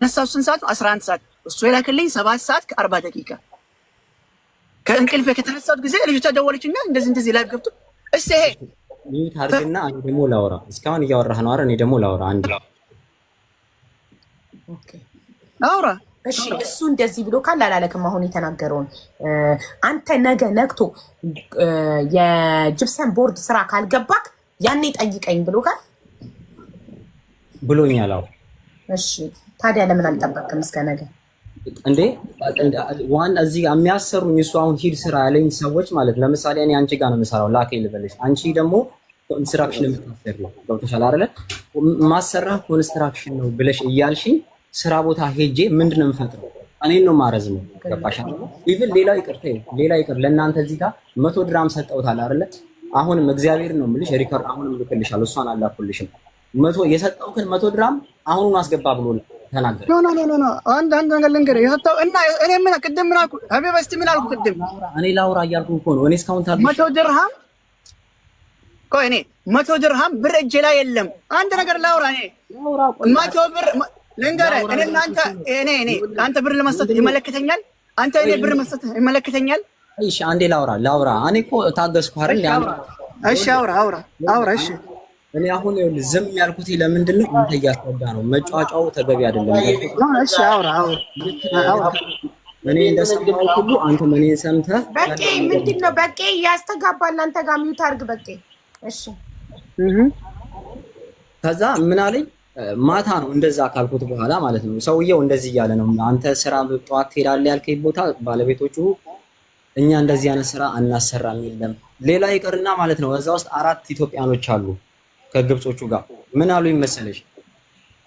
ነሳው ስንት ሰዓት? 11 ሰዓት። እሱ የላክልኝ 7 ሰዓት ከ40 ደቂቃ። ከእንቅልፌ ከተነሳሁት ጊዜ ልጅቷ ደወለችና እንደዚህ ላይ ገብቶ እስቲ ይሄ ሚዩት አድርግና እኔ ደግሞ ላውራ። እስካሁን እያወራህ ነው አይደል? እኔ ደግሞ ላውራ አንድ። ኦኬ አውራ። እሺ እሱ እንደዚህ ብሎ ካል አላለክም። አሁን የተናገረውን አንተ ነገ ነግቶ የጅብሰን ቦርድ ስራ ካልገባክ ያኔ ጠይቀኝ ብሎ ካል ብሎኛል። አዎ እሺ ታዲያ ለምን አልጠበቅም እስከ ነገ እንዴ? ዋን እዚህ የሚያሰሩኝ እሱ አሁን ሂድ ስራ ያለኝ ሰዎች ማለት ለምሳሌ እኔ አንቺ ጋር ነው የምሰራው ላከኝ ልበልሽ። አንቺ ደግሞ ኮንስትራክሽን የምታሰሪ ነው ገብቶሻል አይደለ? ማሰራህ ኮንስትራክሽን ነው ብለሽ እያልሽኝ ስራ ቦታ ሄጄ ምንድነው የምፈጥረው? እኔን ነው ማረዝመው። ገባሽ አይደል? ኢቭን ሌላ ይቅር ለእናንተ እዚህ ጋር 100 ድራም ሰጠውታል አይደለ? አሁንም እግዚአብሔር ነው የምልሽ ሪከርድ አሁንም ልክልሻለሁ። እሷን አላኩልሽም። 100 የሰጠውክን 100 ድራም አሁኑን አስገባ ብሎ ተናገረ። ኖ አንድ ነገር ልንገርህ። የሰጠው እና እኔ ምን ቅድም ምን አልኩ? ሀቢባ እስቲ ምን አልኩ ቅድም? እኔ ላውራ እያልኩ እኮ ነው። እኔ እስካሁን 100 ድርሃም ቆይ፣ እኔ 100 ድርሃም ብር እጄ ላይ የለም። አንድ ነገር ላውራ። እኔ 100 ብር ልንገርህ። እኔ አንተ ብር ለመስጠት ይመለከተኛል? አንተ እኔ ብር መስጠት ይመለከተኛል? እሺ አንዴ ላውራ። እኔ እኮ ታገስኩ አይደል? እሺ አውራ። እሺ እኔ አሁን ዝም ያልኩት ለምንድን ነው? አንተ እያስረዳ ነው። መጫጫው ተገቢ አይደለም። እሺ አውራ። እኔ እንደሰማው ሁሉ አንተ እኔን ሰምተህ በቄ ምንድነው? በቄ ያስተጋባል። አንተ ጋር ሚውት አድርግ በቄ። እሺ ከዛ ምን አለኝ? ማታ ነው እንደዛ ካልኩት በኋላ ማለት ነው። ሰውየው እንደዚህ እያለ ነው። አንተ ስራ ጠዋት ትሄዳለህ ያልከኝ ቦታ ባለቤቶቹ እኛ እንደዚህ አይነት ስራ አናሰራም የለም። ሌላ ይቅርና ማለት ነው እዛ ውስጥ 4 ኢትዮጵያኖች አሉ ከግብጾቹ ጋር። ምን አሉኝ መሰለሽ?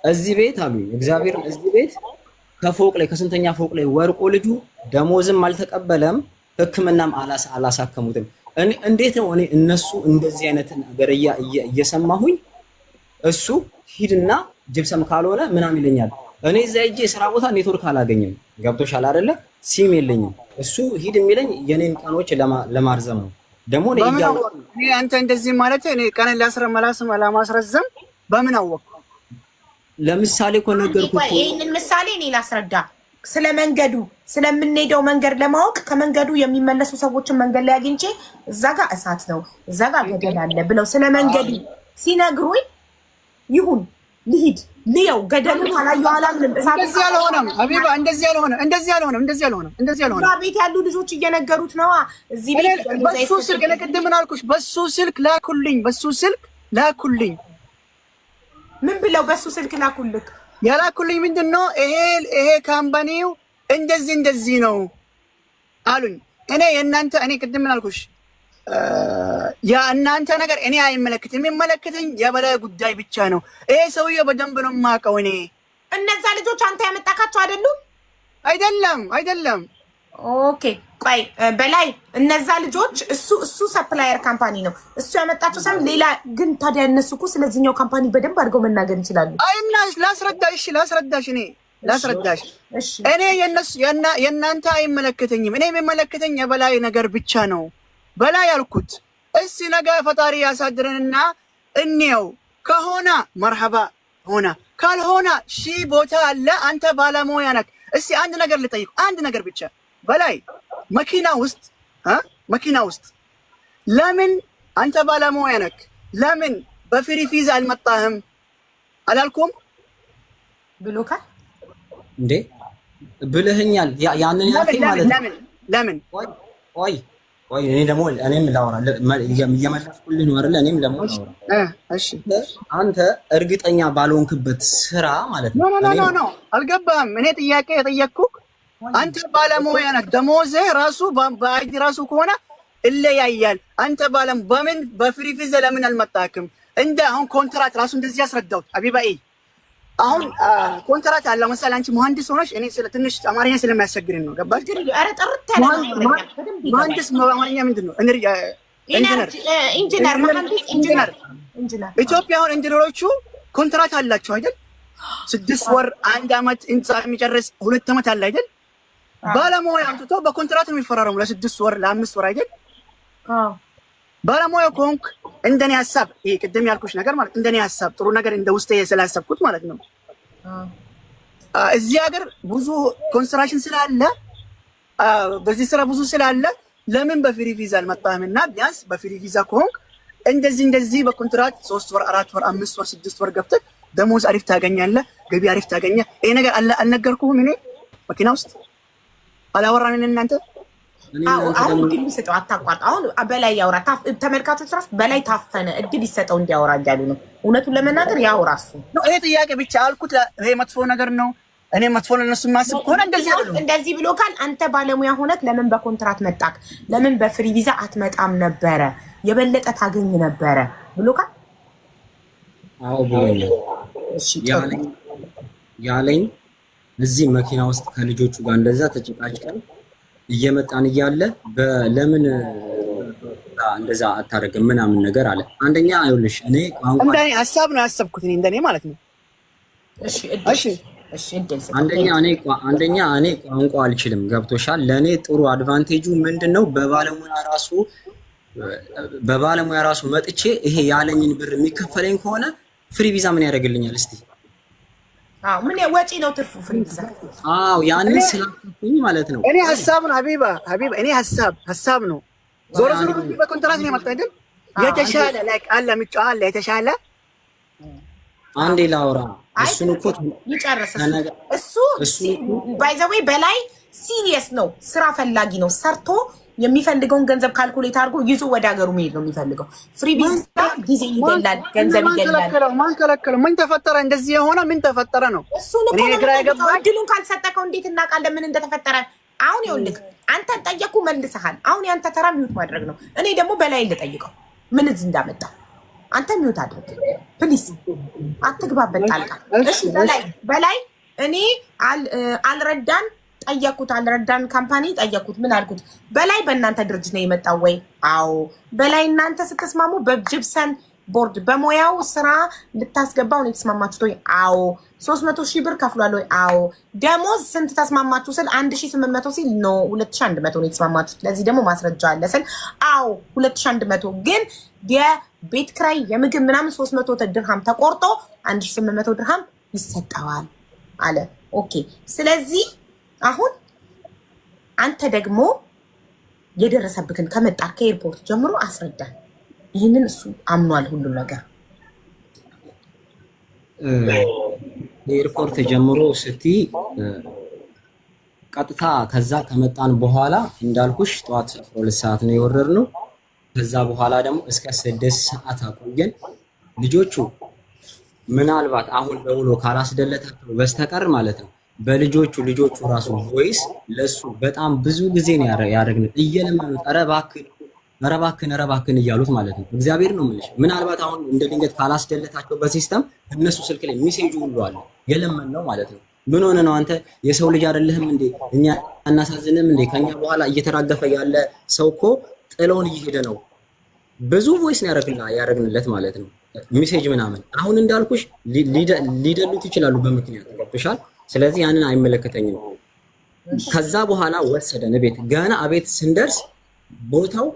እዚህ ቤት አሉኝ እግዚአብሔርን እዚህ ቤት ከፎቅ ላይ ከስንተኛ ፎቅ ላይ ወርቆ ልጁ ደሞዝም አልተቀበለም፣ ሕክምናም አላሳከሙትም። እኔ እንዴት ነው እኔ እነሱ እንደዚህ አይነት ነገር እየሰማሁኝ እሱ ሂድና ጅብሰም ካልሆነ ምናምን ይለኛል። እኔ እዛ ሂጄ ስራ ቦታ ኔትወርክ አላገኝም። ገብቶሻል አይደለ? ሲም የለኝም። እሱ ሂድ የሚለኝ የኔን ቀኖች ለማርዘም ነው። ደግሞ እኔ አንተ እንደዚህ ማለት እኔ ቀን ለማስረዘም በምን አወቅ? ለምሳሌ እኮ ነገርኩህ እኮ። ይሄንን ምሳሌ እኔ ላስረዳ። ስለ መንገዱ ስለምንሄደው መንገድ ለማወቅ ከመንገዱ የሚመለሱ ሰዎችን መንገድ ላይ አግኝቼ እዛ ጋር እሳት ነው እዛ ጋር ገደል አለ ብለው ስለ መንገዱ ሲነግሩኝ ይሁን ልሂድ ልየው ገደሉ ካላየሁ አላምንም። እሳት እንደዚህ ያልሆነም ሀቢባ እንደዚህ ያልሆነም እዛ ቤት ያሉ ልጆች እየነገሩት ነዋ። እዚህ ቤት በሱ ስልክ ለቅድም ምን አልኩሽ? በሱ ስልክ ላኩልኝ። ምን ብለው በሱ ስልክ ላኩልክ? ያላኩልኝ ምንድን ነው ይሄ ካምፓኒው እንደዚህ ነው አሉኝ። እኔ ቅድም ምን አልኩሽ? የእናንተ ነገር እኔ አይመለከትም። የሚመለከተኝ የበላይ ጉዳይ ብቻ ነው። ይሄ ሰውዬው በደንብ ነው የማውቀው እኔ። እነዛ ልጆች አንተ ያመጣካቸው አይደሉም? አይደለም። ኦኬ ቆይ በላይ እነዛ ልጆች እሱ ሰፕላየር ካምፓኒ ነው እሱ ያመጣቸው ሳይሆን ሌላ። ግን ታዲያ እነሱ እኮ ስለዚህኛው ካምፓኒ በደንብ አድርገው መናገር ይችላሉ። አይና ላስረዳሽ እኔ የእናንተ አይመለከተኝም። እኔ የሚመለከተኝ የበላይ ነገር ብቻ ነው። በላይ ያልኩት እስቲ ነገ ፈጣሪ ያሳድረንና እንየው። ከሆነ መርሐባ ሆነ፣ ካልሆነ ሺህ ቦታ አለ። አንተ ባለሙያ ነህ። እስቲ አንድ ነገር ልጠይቅ፣ አንድ ነገር ብቻ። በላይ መኪና ውስጥ ለምን አንተ ባለሙያ ነህ፣ ለምን በፍሪ ቪዛ አልመጣህም አላልኩም? ብሎካል እንዴ? ብለህኛል። ያንን ያልከኝ ማለት ነው። ለምን ቆይ እኔም ላወራ እየመለስኩልህ ነው አይደል? እኔም ደግሞ እሺ፣ አንተ እርግጠኛ ባልሆንክበት ስራ ማለት ነው። ኖ አልገባህም። እኔ ጥያቄ የጠየቅኩህ አንተ ባለሙያ ነህ። ደሞዝህ ራሱ በአይዲ ራሱ ከሆነ እለያያል። አንተ በምን በፍሪ ቪዛ ለምን አልመጣክም? እንደ አሁን ኮንትራት ራሱ እንደዚህ ያስረዳሁት ሀቢባዬ። አሁን ኮንትራት አለ መሰለህ። አንቺ መሐንዲስ ሆነሽ እኔ ትንሽ አማርኛ ስለሚያስቸግረኝ ነው። ገባሽ? መሐንዲስ በአማርኛ ምንድን ነው? ኢንጂነር። ኢትዮጵያ አሁን ኢንጂነሮቹ ኮንትራት አላቸው አይደል? 6 ወር 1 አመት ህንፃ የሚጨርስ 2 አመት አለ አይደል? ባለሙያ አምጥቶ በኮንትራት የሚፈራረሙ ለ6 ወር ለ5 ወር አይደል? ባለሙያ ከሆንክ እንደኔ ሀሳብ ይሄ ቅድም ያልኩሽ ነገር ማለት እንደኔ ሀሳብ ጥሩ ነገር እንደ ውስጤ ስላሰብኩት ማለት ነው። እዚህ ሀገር ብዙ ኮንስትራክሽን ስላለ በዚህ ስራ ብዙ ስላለ ለምን በፍሪ ቪዛ አልመጣህምና ቢያንስ በፍሪ ቪዛ ከሆንክ እንደዚህ በኮንትራት 3 ወር 4 ወር 5 ወር 6 ወር ገብተህ ደሞዝ አሪፍ ታገኛለህ፣ ገቢ አሪፍ ታገኛለህ። ይሄ ነገር አልነገርኩህም? እኔ መኪና ውስጥ አላወራንም እናንተ? አሁን እድል ይሰጠው፣ አታቋርጥ። አሁን በላይ ያውራ። ተመልካቾች ራሱ በላይ ታፈነ፣ እድል ይሰጠው እንዲያወራ እያሉ ነው። እውነቱን ለመናገር ያውራ እሱ ነው። ይሄ ጥያቄ ብቻ አልኩት። ይሄ መጥፎ ነገር ነው። እኔ መጥፎ ለነሱ ማስብ ከሆነ እንደዚህ ብሎ ካል አንተ ባለሙያ ሆነክ ለምን በኮንትራት መጣክ? ለምን በፍሪ ቪዛ አትመጣም ነበረ? የበለጠ ታገኝ ነበረ ብሎ ካል አዎ ብሎኛል። እሺ ያለኝ እዚህ መኪና ውስጥ ከልጆቹ ጋር እንደዛ ተጨቃጭቀን እየመጣን እያለ ለምን እንደዛ አታረግም ምናምን ነገር አለ። አንደኛ አይውልሽ እኔ ቋንቋ እንደኔ ሐሳብ ነው ያሰብኩት እንደኔ ማለት ነው። እሺ አንደኛ እኔ ቋንቋ አልችልም። ገብቶሻል? ለኔ ጥሩ አድቫንቴጁ ምንድነው? በባለሙያ ራሱ መጥቼ ይሄ ያለኝን ብር የሚከፈለኝ ከሆነ ፍሪ ቪዛ ምን ያደርግልኛል? እስቲ ምን ወጪ ነው ትርፉ? ፍሪ ቪዛ ያንን ስላልኩኝ ማለት ነው። እኔ ሐሳብ ነው ሀቢባ እኔ ሐሳብ ነው። ዞሮ በኮንትራት ነው የመጣው አይደል? የተሻለ ላይክ አለ የሚጫዋል የተሻለ አንዴ ላውራ። እሱን እኮ ይጨርስ። እሱ ባይ ዘ ዌይ በላይ ሲሪየስ ነው፣ ስራ ፈላጊ ነው። ሰርቶ የሚፈልገውን ገንዘብ ካልኩሌት አድርጎ ይዞ ወደ ሀገሩ መሄድ ነው የሚፈልገው። ፍሪ ቪዛ ጊዜ ይገላል፣ ገንዘብ ይገላል። ማን ከለከለው? ምን ተፈጠረ? እንደዚህ የሆነ ምን ተፈጠረ ነው? እኔ ግራ የገባኝ እድሉን ካልሰጠከው እንዴት እናውቃለን ምን እንደተፈጠረ? አሁን ይኸውልህ አንተን ጠየቁ መልሰሃል። አሁን ያንተ ተራ ሚውት ማድረግ ነው። እኔ ደግሞ በላይ ልጠይቀው ምን እዚህ እንዳመጣ። አንተ ሚውት አድርግ ፕሊዝ፣ አትግባበት ጣልቃ። እሺ በላይ እኔ አልረዳን ጠየቁት፣ አልረዳን ካምፓኒ ጠየቁት። ምን አልኩት? በላይ በእናንተ ድርጅት ነው የመጣው ወይ? አዎ። በላይ እናንተ ስትስማሙ በጅብሰን ቦርድ በሞያው ስራ ልታስገባው ነው የተስማማችሁት ወይ? አዎ። 300,000 ብር ከፍሏል ወይ? አዎ። ደሞዝ ስንት ተስማማችሁ ስል 1800 ሲል ኖ 2100 ነው የተስማማችሁት። ለዚህ ደግሞ ማስረጃ አለ ስል አዎ 2100፣ ግን የቤት ክራይ የምግብ ምናምን 300 ድርሃም ተቆርጦ 1800 ድርሃም ይሰጠዋል አለ። ኦኬ። ስለዚህ አሁን አንተ ደግሞ የደረሰብክን ከመጣ ከኤርፖርት ጀምሮ አስረዳን። ይህንን እሱ አምኗል ሁሉም ነገር። ኤርፖርት ጀምሮ ስትይ ቀጥታ ከዛ ከመጣን በኋላ እንዳልኩሽ ጠዋት 12 ሰዓት ነው የወረድነው። ከዛ በኋላ ደግሞ እስከ 6 ሰዓት አቆየን። ልጆቹ ምናልባት አሁን ደውሎ ካላስደለታቸው በስተቀር ማለት ነው በልጆቹ ራሱ ቮይስ ለሱ በጣም ብዙ ጊዜ ነው ያደረግን እየለመኑት ኧረ እባክህን እያሉት ማለት ነው። እግዚአብሔር ነው የምልሽ። ምናልባት አሁን እንደ ድንገት ካላስደለታቸው በሲስተም እነሱ ስልክ ላይ ሜሴጅ ሁሉ አለ የለመን ነው ማለት ነው። ምን ሆነ ነው አንተ የሰው ልጅ አይደለህም እንዴ? እኛ አናሳዝንም እንዴ? ከኛ በኋላ እየተራገፈ ያለ ሰው እኮ ጥለውን እየሄደ ነው። ብዙ ቮይስ ነው ያደረግንለት ማለት ነው ሜሴጅ ምናምን። አሁን እንዳልኩሽ ሊደሉት ይችላሉ በምክንያት ገብቶሻል። ስለዚህ ያንን አይመለከተኝም። ከዛ በኋላ ወሰደን ቤት። ገና አቤት ስንደርስ ቦታው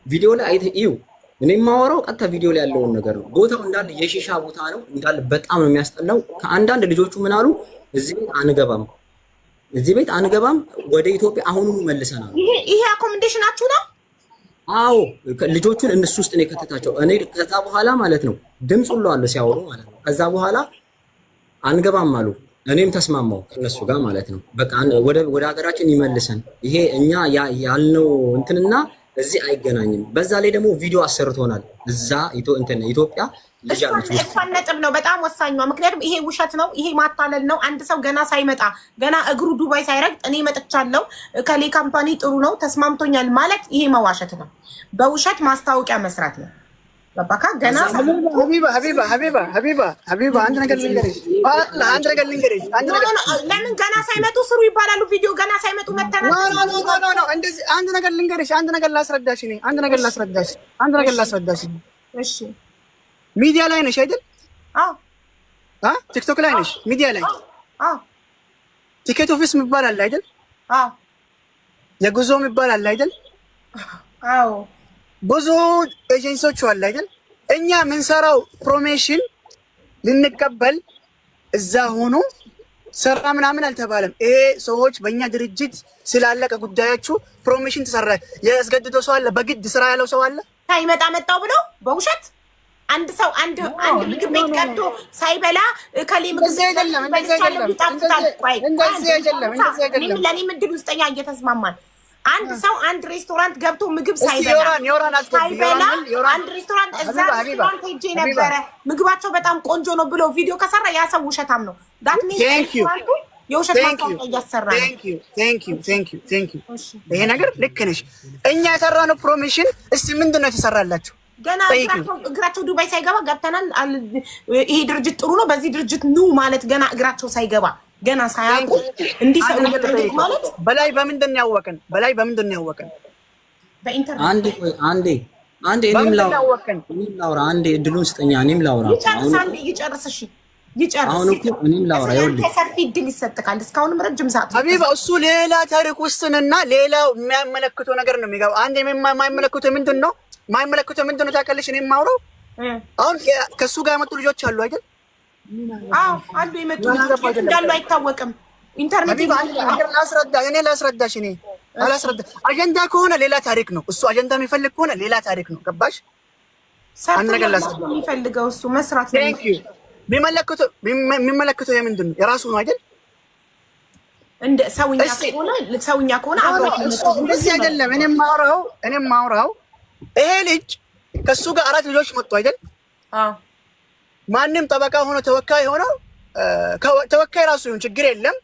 ቪዲዮ ላይ አይተው እኔ የማወራው ቀጥታ ቪዲዮ ላይ ያለውን ነገር ነው። ቦታው እንዳለ የሺሻ ቦታ ነው እንዳለ፣ በጣም ነው የሚያስጠላው። ከአንዳንድ ልጆቹ ምን አሉ፣ እዚህ ቤት አንገባም፣ ወደ ኢትዮጵያ አሁኑኑ መልሰናል። ይሄ አኮሞዴሽናችሁ ነው? አዎ፣ ልጆቹን እነሱ ውስጥ ነው የከተታቸው። እኔ ከዛ በኋላ ማለት ነው ድምፅ ሁሉ አለ ሲያወሩ ማለት ነው። ከዛ በኋላ አንገባም አሉ። እኔም ተስማማው ከነሱ ጋር ማለት ነው። በቃ ወደ ሀገራችን ይመልሰን፣ ይሄ እኛ ያልነው እንትንና እዚህ አይገናኝም። በዛ ላይ ደግሞ ቪዲዮ አሰርቶናል እዛ ኢትዮጵያ ልጅ አለች። እሷን ነጥብ ነው በጣም ወሳኟ። ምክንያቱም ይሄ ውሸት ነው፣ ይሄ ማታለል ነው። አንድ ሰው ገና ሳይመጣ ገና እግሩ ዱባይ ሳይረግጥ እኔ መጥቻለሁ ከሌ ካምፓኒ ጥሩ ነው ተስማምቶኛል ማለት ይሄ መዋሸት ነው። በውሸት ማስታወቂያ መስራት ነው። በቃ ገና ሀቢባ አንድ ነገር ልንገርሽ። ለምን ገና ሳይመጡ ስሩ ይባላሉ? ቪዲዮ ገና ሳይመጡ መተናል። እንደዚህ አንድ ነገር ልንገርሽ፣ አንድ ነገር ላስረዳሽ። እሺ ሚዲያ ላይ ነሽ አይደል? አዎ። ቲክቶክ ላይ ነሽ? ሚዲያ ላይ ቲኬት ኦፊስ የሚባል አለ አይደል? አዎ። የጉዞ የሚባል አለ አይደል? አዎ። ብዙ ኤጀንሲዎች አለ አይደል? እኛ የምንሰራው ፕሮሞሽን ልንቀበል እዛ ሆኖ ሰራ ምናምን አልተባለም። ይሄ ሰዎች በእኛ ድርጅት ስላለቀ ጉዳያችሁ ፕሮሞሽን ተሰራ። ያስገድደው ሰው አለ? በግድ ስራ ያለው ሰው አለ? ሳይመጣ መጣው ብሎ በውሸት አንድ ሰው አንድ ምግብ ቤት ቀርቶ ሳይበላ ከሌ ምግብ ለእኔም እድል ውስጠኛ እየተስማማን አንድ ሰው አንድ ሬስቶራንት ገብቶ ምግብ ሳይበላ አንድ ሬስቶራንት እዛ ሬስቶራንት ሄጄ ነበረ ምግባቸው በጣም ቆንጆ ነው ብሎ ቪዲዮ ከሰራ ያ ሰው ውሸታም ነው። ዳት ሚንስ ሬስቶራንቱ የውሸት ማስታወቂያ እያሰራ ነው። ቴንክ ዩ ይሄ ነገር ልክ ነሽ። እኛ የሰራነው ፕሮሞሽን እስቲ ምንድን ነው የተሰራላችሁ? ገና እግራቸው ዱባይ ሳይገባ ገብተናል። ይሄ ድርጅት ጥሩ ነው በዚህ ድርጅት ኑ ማለት ገና እግራቸው ሳይገባ ገና ሳያውቁ እንዲህ ሰው መጠየቅ ማለት በላይ በምንድን ነው ያወቀን? በላይ በምንድን ነው ያወቀን? በኢንተርኔት አንዴ እኔም ላውራ አንዴ እድሉን ስጠኛ። እኔም ላውራ ይጨርስ። እሺ ይጨርስ። አሁን እኮ እኔም ላውራ ይኸውልህ፣ ሰፊ እድል ይሰጥካል። እስካሁንም ረጅም ሰዓት ሀቢባ እሱ ሌላ ታሪክ ውስጥንና ሌላው የሚያመለክተው ነገር ነው የሚገባው። አንዴ የማይመለክተው ምንድን ነው የማይመለክተው ምንድን ነው ታውቂያለሽ? እኔ የማውራው አሁን ከእሱ ጋር የመጡ ልጆች አሉ አይደል? አዎ አሉ። የመጡ ልጆች እንዳሉ አይታወቅም። ኢንተርኔት ላስረዳሽ። እኔ አላስረዳሽ። አጀንዳ ከሆነ ሌላ ታሪክ ነው። እሱ አጀንዳ የሚፈልግ ከሆነ ሌላ ታሪክ ነው። ገባሽ? አንድ ነገር ላስረዳሽ። የሚፈልገው እሱ መስራት ነው። ቴንክ ዩ የሚመለከተው የምንድን ነው? የራሱ ነው አይደል? እንደ ሰውኛ ከሆነ እንደዚህ አይደለም። እኔ የማወራው ይሄ ልጅ ከሱ ጋር 4 ልጆች መጡ አይደል? ማንም ጠበቃ ሆኖ ተወካይ ሆኖ ተወካይ ራሱ ይሁን ችግር የለም።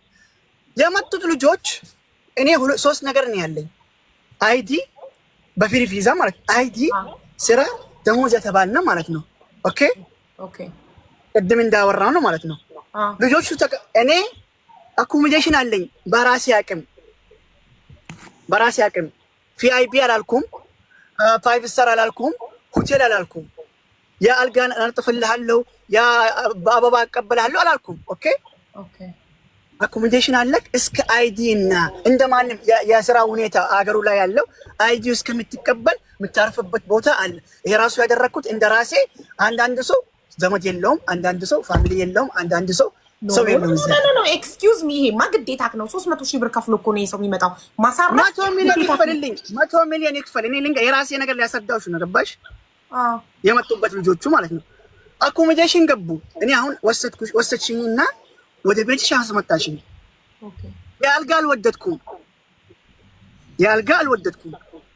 የመጡት ልጆች እኔ 3 ነገር ነው ያለኝ። አይዲ በፍሪ ቪዛ ማለት አይዲ፣ ስራ፣ ደሞዝ የተባልነው ማለት ነው። ኦኬ ቅድም እንዳወራ ነው ማለት ነው። ልጆቹ እኔ አኮሞዴሽን አለኝ በራሴ አቅም ቪአይፒ አላልኩም፣ 5 ስታር አላልኩም፣ ሆቴል አላልኩም፣ የአልጋን አነጥፍልሃለሁ፣ በአበባ አቀበልሃለሁ አላልኩም። ኦኬ አኮሞዴሽን አለክ እስከ አይዲ እና እንደማንም የስራ ሁኔታ አገሩ ላይ ያለው አይዲ እስከምትቀበል የምታርፍበት ቦታ አለ። ይሄ ራሱ ያደረኩት እንደራሴ። አንዳንድ ሰው ዘመድ የለውም፣ አንዳንድ ሰው ፋሚሊ የለውም፣ አንዳንድ ሰው የለውም። ኖ ኤክስኪውዝ ሚ ይሄ ማግዴታክ ነው። 300 ሺህ ብር ከፍሎ እኮ ነው ሰው የሚመጣው። ማሳራ 100 ሚሊዮን ይክፈልልኝ፣ 100 ሚሊዮን ይክፈል። እኔ የራሴ ነገር ሊያስረዳውሽ ነው። ገባሽ? የመጡበት ልጆቹ ማለት ነው። አኮሞዴሽን ገቡ። እኔ አሁን ወሰድሽኝና ወደ ቤትሽ አስመጣሽኝ። የአልጋ አልወደድኩም።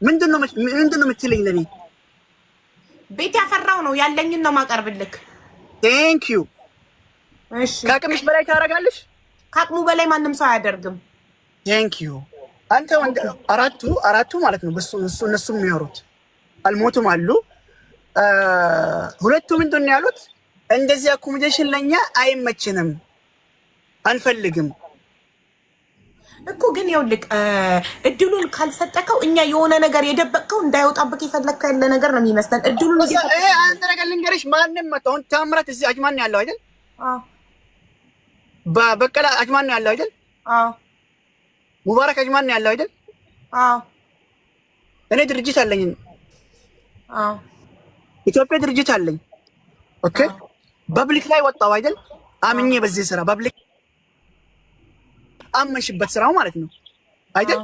ምንድነው የምትለኝ ለኔ? ቤት ያፈራው ነው ያለኝን ነው ማቀርብልክ። ቴንክ ዩ። እሺ ከአቅምሽ በላይ ታደርጋለሽ። ከአቅሙ በላይ ማንም ሰው አያደርግም። ቴንክ ዩ። አንተ ወንድ አራቱ ማለት ነው እነሱ የሚያወሩት አልሞቱም አሉ። 2 ምንድን ነው ያሉት? እንደዚህ አኮሞዴሽን ለኛ አይመችንም፣ አንፈልግም እኮ። ግን ይኸውልህ እድሉን ካልሰጠከው እኛ የሆነ ነገር የደበቅከው እንዳይወጣብክ የፈለግከው ያለ ነገር ነው የሚመስለን። እድሉን አንተ ነገር ልንገርሽ፣ ማንም መጣው ታምራት እዚህ አጅማን ነው ያለው አይደል? በበቀላ አጅማን ነው ያለው አይደል? ሙባረክ አጅማን ነው ያለው አይደል? እኔ ድርጅት አለኝ። ኢትዮጵያ ድርጅት አለኝ። ኦኬ ፐብሊክ ላይ ወጣው አይደል? አምኜ በዚህ ስራ ፐብሊክ አመንሽበት ስራው ማለት ነው አይደል?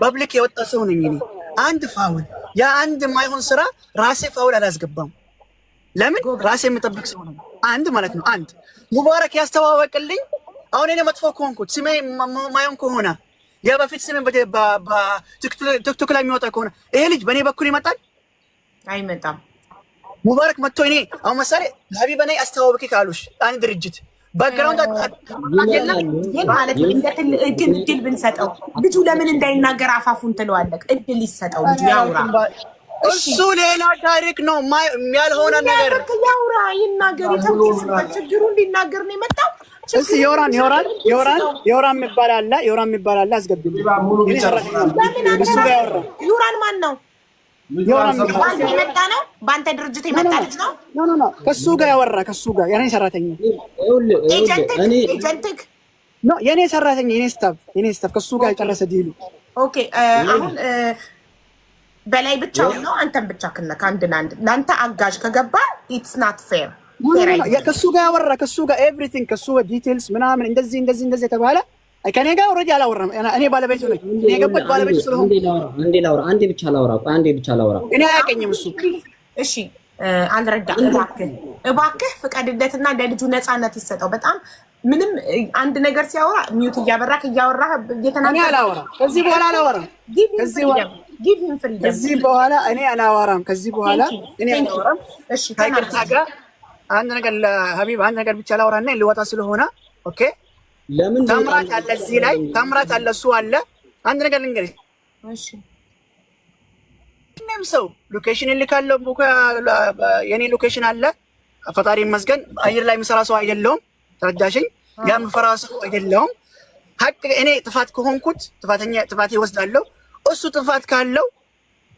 ፐብሊክ የወጣ ሰው ነኝ እኔ። አንድ ፋውል አንድ የማይሆን ስራ ራሴ ፋውል አላስገባም። ለምን? ራሴ የምጠብቅ ሰው ነው። አንድ ማለት ነው። አንድ ሙባረክ ያስተዋወቅልኝ። አሁን እኔ መጥፎ ከሆንኩት ስሜ ማየን ከሆነ ያ በፊት ስሜ በቲክቶክ ላይ የሚወጣ ከሆነ ይሄ ልጅ በእኔ በኩል ይመጣል አይመጣም? ሙባረክ መጥቶ እኔ አሁን መሳሌ ሀቢባ ነኝ አስተዋወቂ ካሉሽ አንድ ድርጅት ባክግራውንድ ማለት ነው። ግን እድል ብንሰጠው ልጁ ለምን እንዳይናገር አፋፉን ትለዋለህ? እድል ይሰጠው ልጁ ያውራ። እሱ ሌላ ታሪክ ነው ያልሆነ ነገር ያውራ፣ ይናገር። ችግሩ እንዲናገር ነው የመጣው። እሺ ዮራን የሚባል አለ አስገብኝ። ዮራን ማን ነው? ባንተ የመጣ ነው? ባንተ ድርጅት የመጣ ልጅ ነው? ኖ ከሱ ጋር ያወራ ከሱ ጋር የኔ ሰራተኛ ኤጀንትክ ኖ የኔ ሰራተኛ የኔ ስታፍ ከሱ ጋር የጨረሰ ዲሉ። ኦኬ አሁን በላይ ብቻው ነው አንተም ብቻ ከነ አንድ ለአንድ ለአንተ አጋዥ ከገባ ኢትስ ናት ፌር። ከሱ ጋር ያወራ ከሱ ጋር ኤቭሪቲንግ ከሱ ዲቴልስ ምናምን እንደዚህ የተባለ ከኔ ጋር ኦልሬዲ አላወራም። እኔ ባለቤቱ ነኝ። እኔ የገባሁት ባለቤቱ ስለሆነ አንዴ ብቻ ላውራ። እኔ አያውቀኝም እሱ። እሺ አልረዳ። እባክህ ፍቀድለትና ለልጁ ነፃነት ይሰጠው። በጣም ምንም አንድ ነገር ሲያወራ ሚውት እያበራህ እየተናገረ እኔ አላወራም። ከዚህ በኋላ አላወራም። ከዚህ በኋላ እኔ አላወራም። እሺ ከይቅርታ ጋር አንድ ነገር ለሀቢብ አንድ ነገር ብቻ ላውራና ልወጣ ስለሆነ ኦኬ። ለምን ታምራት አለ እዚህ ላይ ታምራት አለ እሱ አለ። አንድ ነገር ልንገርህ። እሺ ምንም ሰው ሎኬሽን ልካለው የኔ ሎኬሽን አለ። ፈጣሪ ይመስገን አየር ላይ የምሰራ ሰው አይደለሁም። ተረዳሽኝ? የምፈራ ሰው አይደለሁም። ሀቅ እኔ ጥፋት ከሆንኩት ጥፋቴ ወስዳለሁ። እሱ ጥፋት ካለው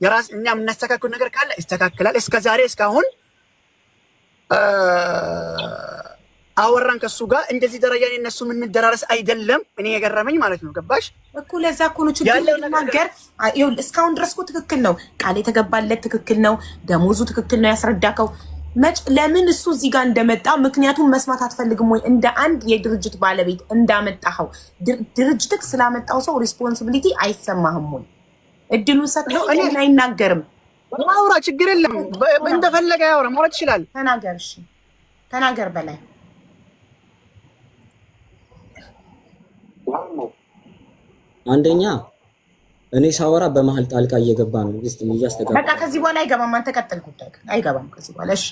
የራስ እኛ የምናስተካክል ነገር ካለ ይስተካከላል። እስከዛሬ እስካሁን አወራን ከሱ ጋር እንደዚህ ደረጃ እነሱ የምንደራረስ አይደለም። እኔ የገረመኝ ማለት ነው። ገባሽ እኮ ለዛ እኮ ነው ችግር ነገር እስካሁን ድረስ እኮ ትክክል ነው። ቃል የተገባለት ትክክል ነው። ደሞዙ ትክክል ነው ያስረዳከው። ለምን እሱ እዚህ ጋር እንደመጣ ምክንያቱም መስማት አትፈልግም ወይ? እንደ አንድ የድርጅት ባለቤት እንዳመጣኸው ድርጅትክ ስላመጣው ሰው ሪስፖንሲቢሊቲ አይሰማህም ወይ? እድሉን ሰጥተው እኔን አይናገርም። አውራ ችግር የለም። እንደፈለገ ያውራ ማለት ይችላል። ተናገር። እሺ ተናገር በላይ አንደኛ እኔ ሳወራ በመሀል ጣልቃ እየገባ ነው። እስቲ እያስተጋባ በቃ ከዚህ በኋላ አይገባም። አንተ ቀጥል። ጉዳይ አይገባም ከዚህ በኋላ እሺ።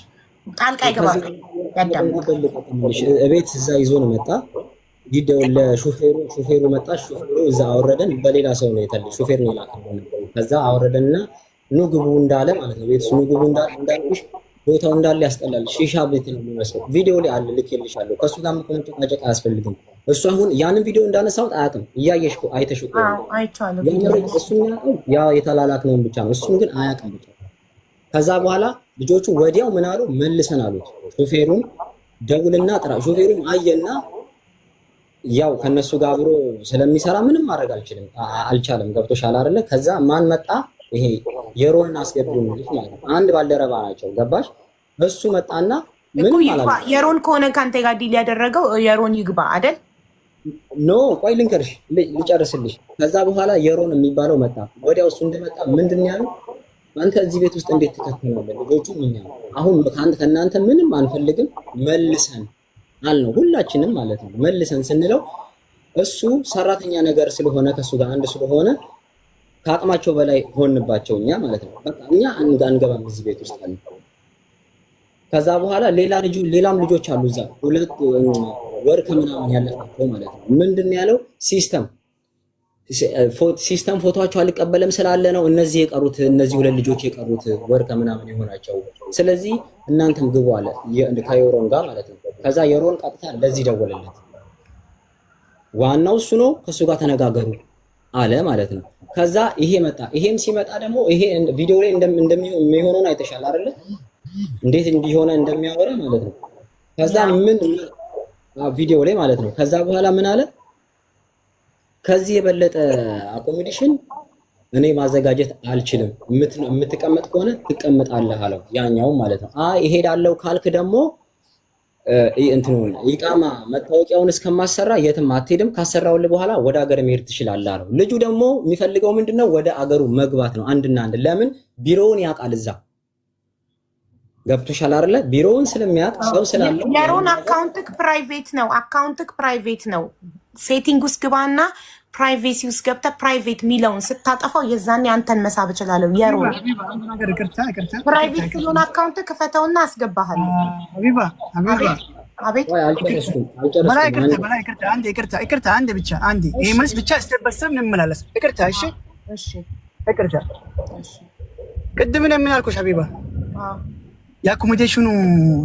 ጣልቃ አይገባም። እቤት እዛ ይዞ ነው መጣ። ቪዲዮ ለሹፌሩ መጣ። ሹፌሩ እዛ አወረደን። በሌላ ሰው ነው የታለ ሹፌር ነው የላከው። ከዛ አወረደንና ኑ ግቡ እንዳለ ማለት ነው። ቤት ኑ ግቡ እንዳልኩሽ ቦታው እንዳለ ያስጠላል። ሺሻ ቤት ነው የሚመስለው። ቪዲዮ ላይ አለ ልኬልሻለሁ። ከሱ ጋር መቆንጠጥ ማጨቅ አያስፈልግም። እሱ አሁን ያንን ቪዲዮ እንዳነሳሁት አያውቅም። እያየሽ አይተሽ እኮ አይቻለሁ። እሱ የሚያውቀው ያ የተላላክነውን ብቻ ነው። እሱን ግን አያውቅም ብቻ። ከዛ በኋላ ልጆቹ ወዲያው ምን አሉ? መልሰን አሉት ሾፌሩን ደውልና ጥራ። ሾፌሩም አየና ያው ከነሱ ጋር አብሮ ስለሚሰራ ምንም ማድረግ አልቻለም። ገብቶሻል አይደለ? ከዛ ማን መጣ? ይሄ የሮን አስገቢው ነው ማለት ነው። አንድ ባልደረባ ናቸው። ገባሽ? እሱ መጣና ምን ማለት ነው? የሮን ከሆነ ካንተ ጋር ዲል ያደረገው የሮን ይግባ አይደል? ኖ ቆይ ልንገርሽ፣ ልጨርስልሽ። ከዛ በኋላ የሮን የሚባለው መጣ። ወዲያው እሱ እንደመጣ ምንድን ነው ያለው? አንተ እዚህ ቤት ውስጥ እንዴት ትከተላለህ? ልጆቹ ምን ያለው? አሁን ከእናንተ ምንም አንፈልግም መልሰን አልነው፣ ሁላችንም ማለት ነው። መልሰን ስንለው እሱ ሰራተኛ ነገር ስለሆነ ከሱ ጋር አንድ ስለሆነ ከአቅማቸው በላይ ሆንባቸው እኛ ማለት ነው። በቃ እኛ አንገባም እዚህ ቤት ውስጥ አለ። ከዛ በኋላ ሌላም ልጆች አሉ እዛ 2 ወር ከምናምን ያለፋቸው ማለት ነው። ምንድን ያለው ሲስተም ፎቶአቸው አልቀበለም ስላለ ነው እነዚህ 2 ልጆች የቀሩት ወር ከምናምን የሆናቸው። ስለዚህ እናንተም ግቡ አለ ከየሮን ጋር ማለት ነው። ከዛ የሮን ቀጥታ ለዚህ ደወለለት። ዋናው እሱ ነው፣ ከሱ ጋር ተነጋገሩ አለ ማለት ነው። ከዛ ይሄ መጣ። ይሄም ሲመጣ ደግሞ ይሄ ቪዲዮ ላይ እንደሚሆነውን አይተሻል አይደለ? እንዴት እንዲሆነ እንደሚያወራ ማለት ነው። ከዛ ምን ቪዲዮ ላይ ማለት ነው። ከዛ በኋላ ምን አለ? ከዚህ የበለጠ አኮሞዴሽን እኔ ማዘጋጀት አልችልም፣ የምትቀመጥ ከሆነ ትቀመጣለህ አለው። ያኛው ማለት ነው። ይሄዳለው ካልክ ደግሞ እንትኑን ኢቃማ መታወቂያውን እስከማሰራ የትም አትሄድም፣ ካሰራውልህ በኋላ ወደ ሀገር መሄድ ትችላለህ አለው። ልጁ ደግሞ የሚፈልገው ምንድነው? ወደ አገሩ መግባት ነው። አንድና አንድ። ለምን? ቢሮውን ያውቃል። እዛ ገብቶሻል አይደለ? ቢሮውን ስለሚያውቅ ሰው ስላለው። የሮን አካውንትክ ፕራይቬት ነው። ሴቲንግ ውስጥ ግባና ፕራይቬሲ ውስጥ ገብተህ ፕራይቬት ሚለውን ስታጠፋው የዛኔ አንተን መሳብ እችላለሁ። የሮን ፕራይቬት ስለሆነ አካውንት ክፈተውና አስገባሃለሁ። አቤት ይቅርታ፣ አንዴ ብቻ አንዴ። ይሄ መልስ ብቻ ስተበሰብ እንመላለስ። ይቅርታ። እሺ ይቅርታ። ቅድም ምን ያልኩሽ ሀቢባ? የአኮሞዴሽኑ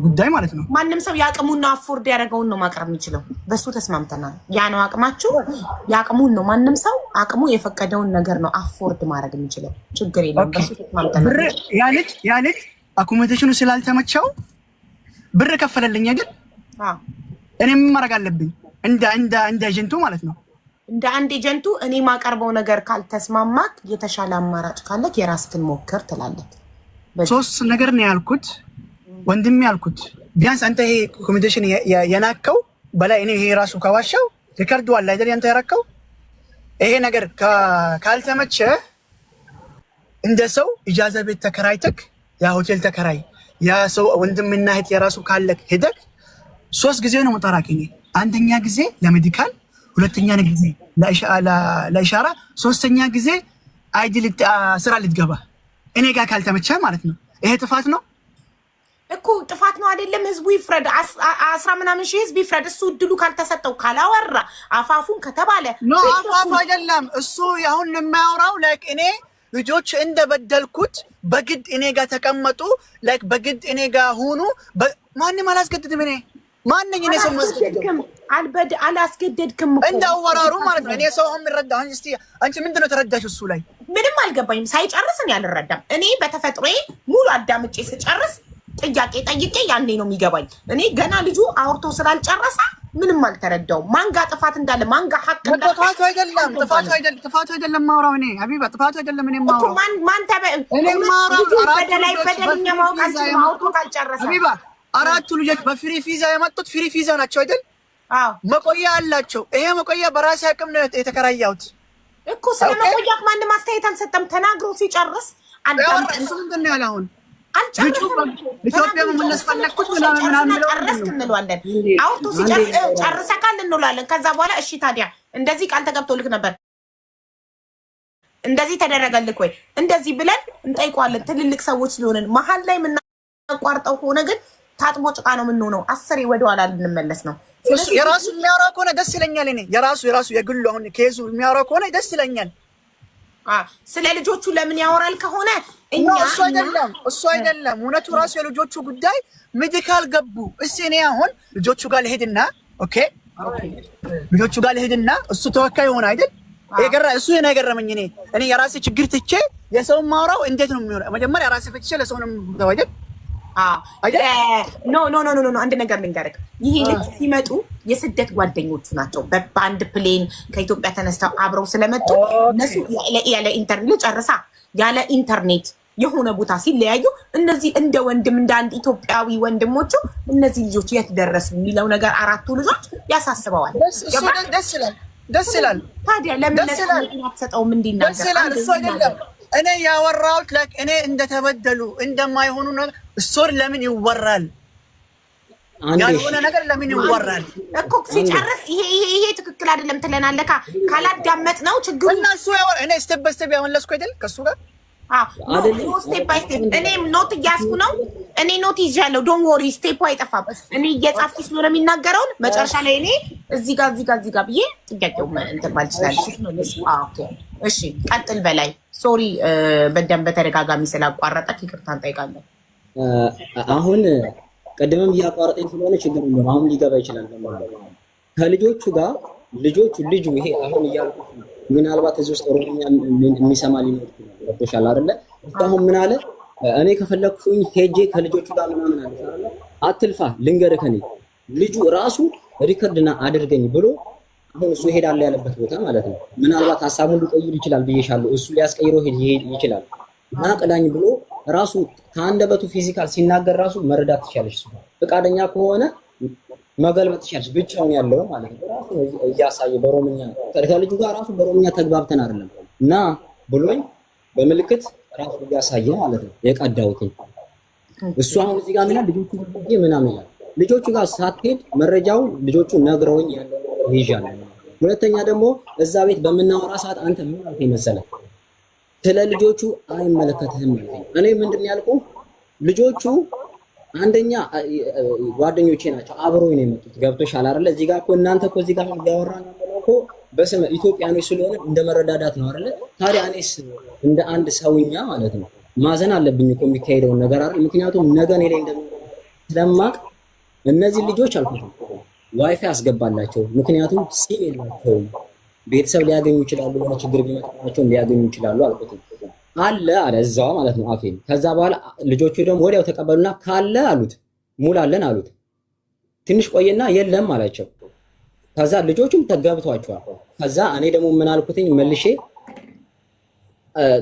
ጉዳይ ማለት ነው። ማንም ሰው የአቅሙን አፎርድ ያደረገውን ነው ማቅረብ የሚችለው። በሱ ተስማምተናል። ያ ነው አቅማችሁ፣ የአቅሙን ነው። ማንም ሰው አቅሙ የፈቀደውን ነገር ነው አፎርድ ማድረግ የሚችለው። ችግር የለም። በሱ ተስማምተናል። ያ ልጅ አኮሞዴሽኑ ስላልተመቸው ብር ከፈለልኝ አይደል? እኔ ምን ማድረግ አለብኝ? እንደ ኤጀንቱ ማለት ነው። እንደ አንድ ኤጀንቱ እኔ ማቀርበው ነገር ካልተስማማክ የተሻለ አማራጭ ካለክ የራስህን ሞክር ትላለህ። 3 ነገር ነው ያልኩት። ወንድሜ ያልኩት ቢያንስ አንተ ይሄ ኮሚኒኬሽን የናከው በላይ እኔ ይሄ ራሱ ከዋሻው ሪከርዱ አለ አይደል? ያንተ ያረከው ይሄ ነገር ካልተመቸ እንደ ሰው ኢጃዛ ቤት ተከራይተክ ያ ሆቴል ተከራይ ያ ሰው ወንድምና እህት የራሱ ካለክ ሄደክ 3 ጊዜ ነው መጣራኪ ነኝ። አንደኛ ጊዜ ለሜዲካል፣ ሁለተኛ ጊዜ ለኢሻራ፣ ሶስተኛ ጊዜ አይዲል ስራ ልትገባ እኔ ጋር ካልተመቸ ማለት ነው። ይሄ ጥፋት ነው እኮ ጥፋት ነው አይደለም? ህዝቡ ይፍረድ። 10 ምናምን ሺህ ህዝብ ይፍረድ። እሱ እድሉ ካልተሰጠው ካላወራ አፋፉን ከተባለ ኖ አፋፉ አይደለም እሱ አሁን የማያወራው ላይክ እኔ ልጆች እንደበደልኩት በግድ እኔ ጋር ተቀመጡ ላይክ በግድ እኔ ጋር ሆኑ። ማንንም አላስገድድም። እኔ ማንኝ እኔ ሰው ማስገድድም አላስገደድክም እኮ እንዳወራሩ ማለት ነው። እኔ ሰው የሚረዳው እስቲ አንቺ ምንድነው ተረዳሽ? እሱ ላይ ምንም አልገባኝም። ሳይጨርስ እኔ አልረዳም። እኔ በተፈጥሮዬ ሙሉ አዳምጬ ስጨርስ ጥያቄ ጠይቄ ያኔ ነው የሚገባኝ። እኔ ገና ልጁ አውርቶ ስላልጨረሰ ምንም አልተረዳውም። ማንጋ ጥፋት እንዳለ ማንጋ ሐቅ እንዳለ ጥፋቱ አይደለም ማውራው እኔ ሀቢባ ጥፋቱ አይደለም እኔ ማውራው እኮ ማን እኔ ማውራው በደለኛ ማውቃቸው አውርቶ ካልጨረሰ ሀቢባ 4 ልጆች በፍሪ ቪዛ የመጡት ፍሪ ቪዛ ናቸው አይደል? አዎ መቆያ አላቸው። ይሄ መቆያ በራሴ አቅም ነው የተከራያሁት እኮ። ስለመቆያት ማንም አስተያየት አልሰጠም። ተናግሮ ሲጨርስ አዳም እሱ ምንድን ነው ያለው? አሁን አልጨረሰም። ኢትዮጵያ መመለስ ፈለኩት ምናምን ጨረስክ እንለዋለን። አውርቶ ሲጨርስ ጨርሰካል እንላለን። ከዛ በኋላ እሺ ታዲያ እንደዚህ ቃል ተገብቶልክ ነበር እንደዚህ ተደረገልክ ወይ እንደዚህ ብለን እንጠይቀዋለን። ትልልቅ ሰዎች ስለሆነን መሀል ላይ የምናቋርጠው ከሆነ ግን ታጥቦ ጭቃ ነው የምንሆነው። 10 ወደኋላ ልንመለስ ነው። የራሱ የሚያወራ ከሆነ ደስ ይለኛል። እኔ የራሱ የግሉ አሁን ኬዙ የሚያወራ ከሆነ ደስ ይለኛል። ስለ ልጆቹ ለምን ያወራል ከሆነ እኛ እሱ አይደለም እውነቱ ራሱ የልጆቹ ጉዳይ ሜዲካል ገቡ። እሺ እኔ አሁን ልጆቹ ጋር ልሄድና ኦኬ ልጆቹ ጋር ልሄድና እሱ ተወካይ ሆነ አይደል? እሱ የገረመኝ እኔ የራሴ ችግር ትቼ የሰው ማውራው እንዴት ነው የሚሆነው? መጀመሪያ የራሴ ፍትቼ ለሰው ነው የምተው አይደል? ኖ አንድ ነገር ልንገርህ። ይሄ ልጅ ሲመጡ የስደት ጓደኞቹ ናቸው። በአንድ ፕሌን ከኢትዮጵያ ተነስተው አብረው ስለመጡ እነሱ ያለ ኢንተርኔት ጨርሳ ያለ ኢንተርኔት የሆነ ቦታ ሲለያዩ እነዚህ እንደ ወንድም እንደ አንድ ኢትዮጵያዊ ወንድሞቹ እነዚህ ልጆች የት ደረሱ የሚለው ነገር 4ቱ ልጆች ያሳስበዋል። ደስ ይላል። ታዲያ ለምን አትሰጠውም እንዲናገር? ደስ ይላል። እሱ አይደለም እኔ ያወራሁት ላይክ እኔ እንደተበደሉ እንደማይሆኑ ነገር ስቶሪ ለምን ይወራል? ያልሆነ ነገር ለምን ይወራል እኮ? ሲጨርስ ይሄ ትክክል አይደለም ትለናለህ። ካላዳመጥ ነው ችግሩ። እና እሱ ያወራ እኔ ስቴፕ ባይ ስቴፕ ያመለስኩ አይደል ከሱ ጋር ስቴፕ ባይ ስቴፕ እኔ ኖት እያስኩ ነው። እኔ ኖት ይዣለሁ። ዶንት ወሪ ስቴፕ አይጠፋም። እኔ እየጻፍኩ ስለሆነ የሚናገረውን መጨረሻ ላይ እኔ እዚህ ጋር ብዬ ጥያቄው እንትን ማለት ይችላል። እሺ ቀጥል በላይ ሶሪ በደንብ በተደጋጋሚ ስላቋረጠ ይቅርታ እንጠይቃለን። አሁን ቀደምም እያቋረጠኝ ስለሆነ ችግር የለም። አሁን ሊገባ ይችላል። ከልጆቹ ጋር ልጁ ይሄ አሁን እያልኩ ምናልባት እዚህ ውስጥ ኦሮምኛ የሚሰማ ሊኖር ይችላል አይደለ? አሁን ምን አለ እኔ ከፈለኩኝ ሄጄ ከልጆቹ ጋር ምናምን አለ አትልፋ ልንገርህ ከኔ ልጁ ራሱ ሪከርድና አድርገኝ ብሎ አሁን እሱ ሄዳለ ያለበት ቦታ ማለት ነው። ምናልባት ሀሳቡን ሊቀይር ይችላል ብዬሻለሁ። እሱ ሊያስቀይረው ይችላል እና ቅዳኝ ብሎ ራሱ ከአንደበቱ ፊዚካል ሲናገር ራሱ መረዳት ትችላለች። እሱ ፈቃደኛ ከሆነ መገልበጥ ትችላለች። ብቻውን ያለው ማለት ነው። ራሱ እያሳየ በኦሮምኛ ከልጁ ጋር ራሱ በኦሮምኛ ተግባብተን አይደለም እና ብሎኝ በምልክት ራሱ እያሳየ ማለት ነው የቀዳውትን እሱ አሁን እዚህ ጋር ምናምን ልጆቹ ምናምን ይላል። ልጆቹ ጋር ሳትሄድ መረጃው ልጆቹ ነግረውኝ ያለው ይዣለሁ። ሁለተኛ ደግሞ እዛ ቤት በምናወራ ሰዓት አንተ ምን አልከኝ መሰለህ? ስለ ልጆቹ አይመለከትህም አልከኝ። እኔ ምንድን ያልኩህ ልጆቹ አንደኛ ጓደኞቼ ናቸው፣ አብረውኝ ነው የመጡት። ገብቶሻል አይደለ? እዚህ ጋር እኮ እናንተ እኮ እዚህ ጋር ያወራን እኮ በስመ ኢትዮጵያኖች ስለሆነ እንደ መረዳዳት ነው አይደለ? ታዲያ እኔስ እንደ አንድ ሰውኛ ማለት ነው ማዘን አለብኝ እኮ የሚካሄደውን ነገር አይደል? ምክንያቱም ነገ እኔ ላይ ስለማቅ እነዚህ ልጆች አልኩት ዋይፋይ አስገባላቸው። ምክንያቱም ሲም የላቸውም። ቤተሰብ ሊያገኙ ይችላሉ፣ የሆነ ችግር ቢመጣባቸው ሊያገኙ ይችላሉ አልኩት። አለ አለ እዛው ማለት ነው አፌን። ከዛ በኋላ ልጆቹ ደግሞ ወዲያው ተቀበሉና ካለ አሉት ሙላለን አሉት። ትንሽ ቆየና የለም አላቸው። ከዛ ልጆቹም ተገብቷቸዋል። ከዛ እኔ ደግሞ ምን አልኩትኝ መልሼ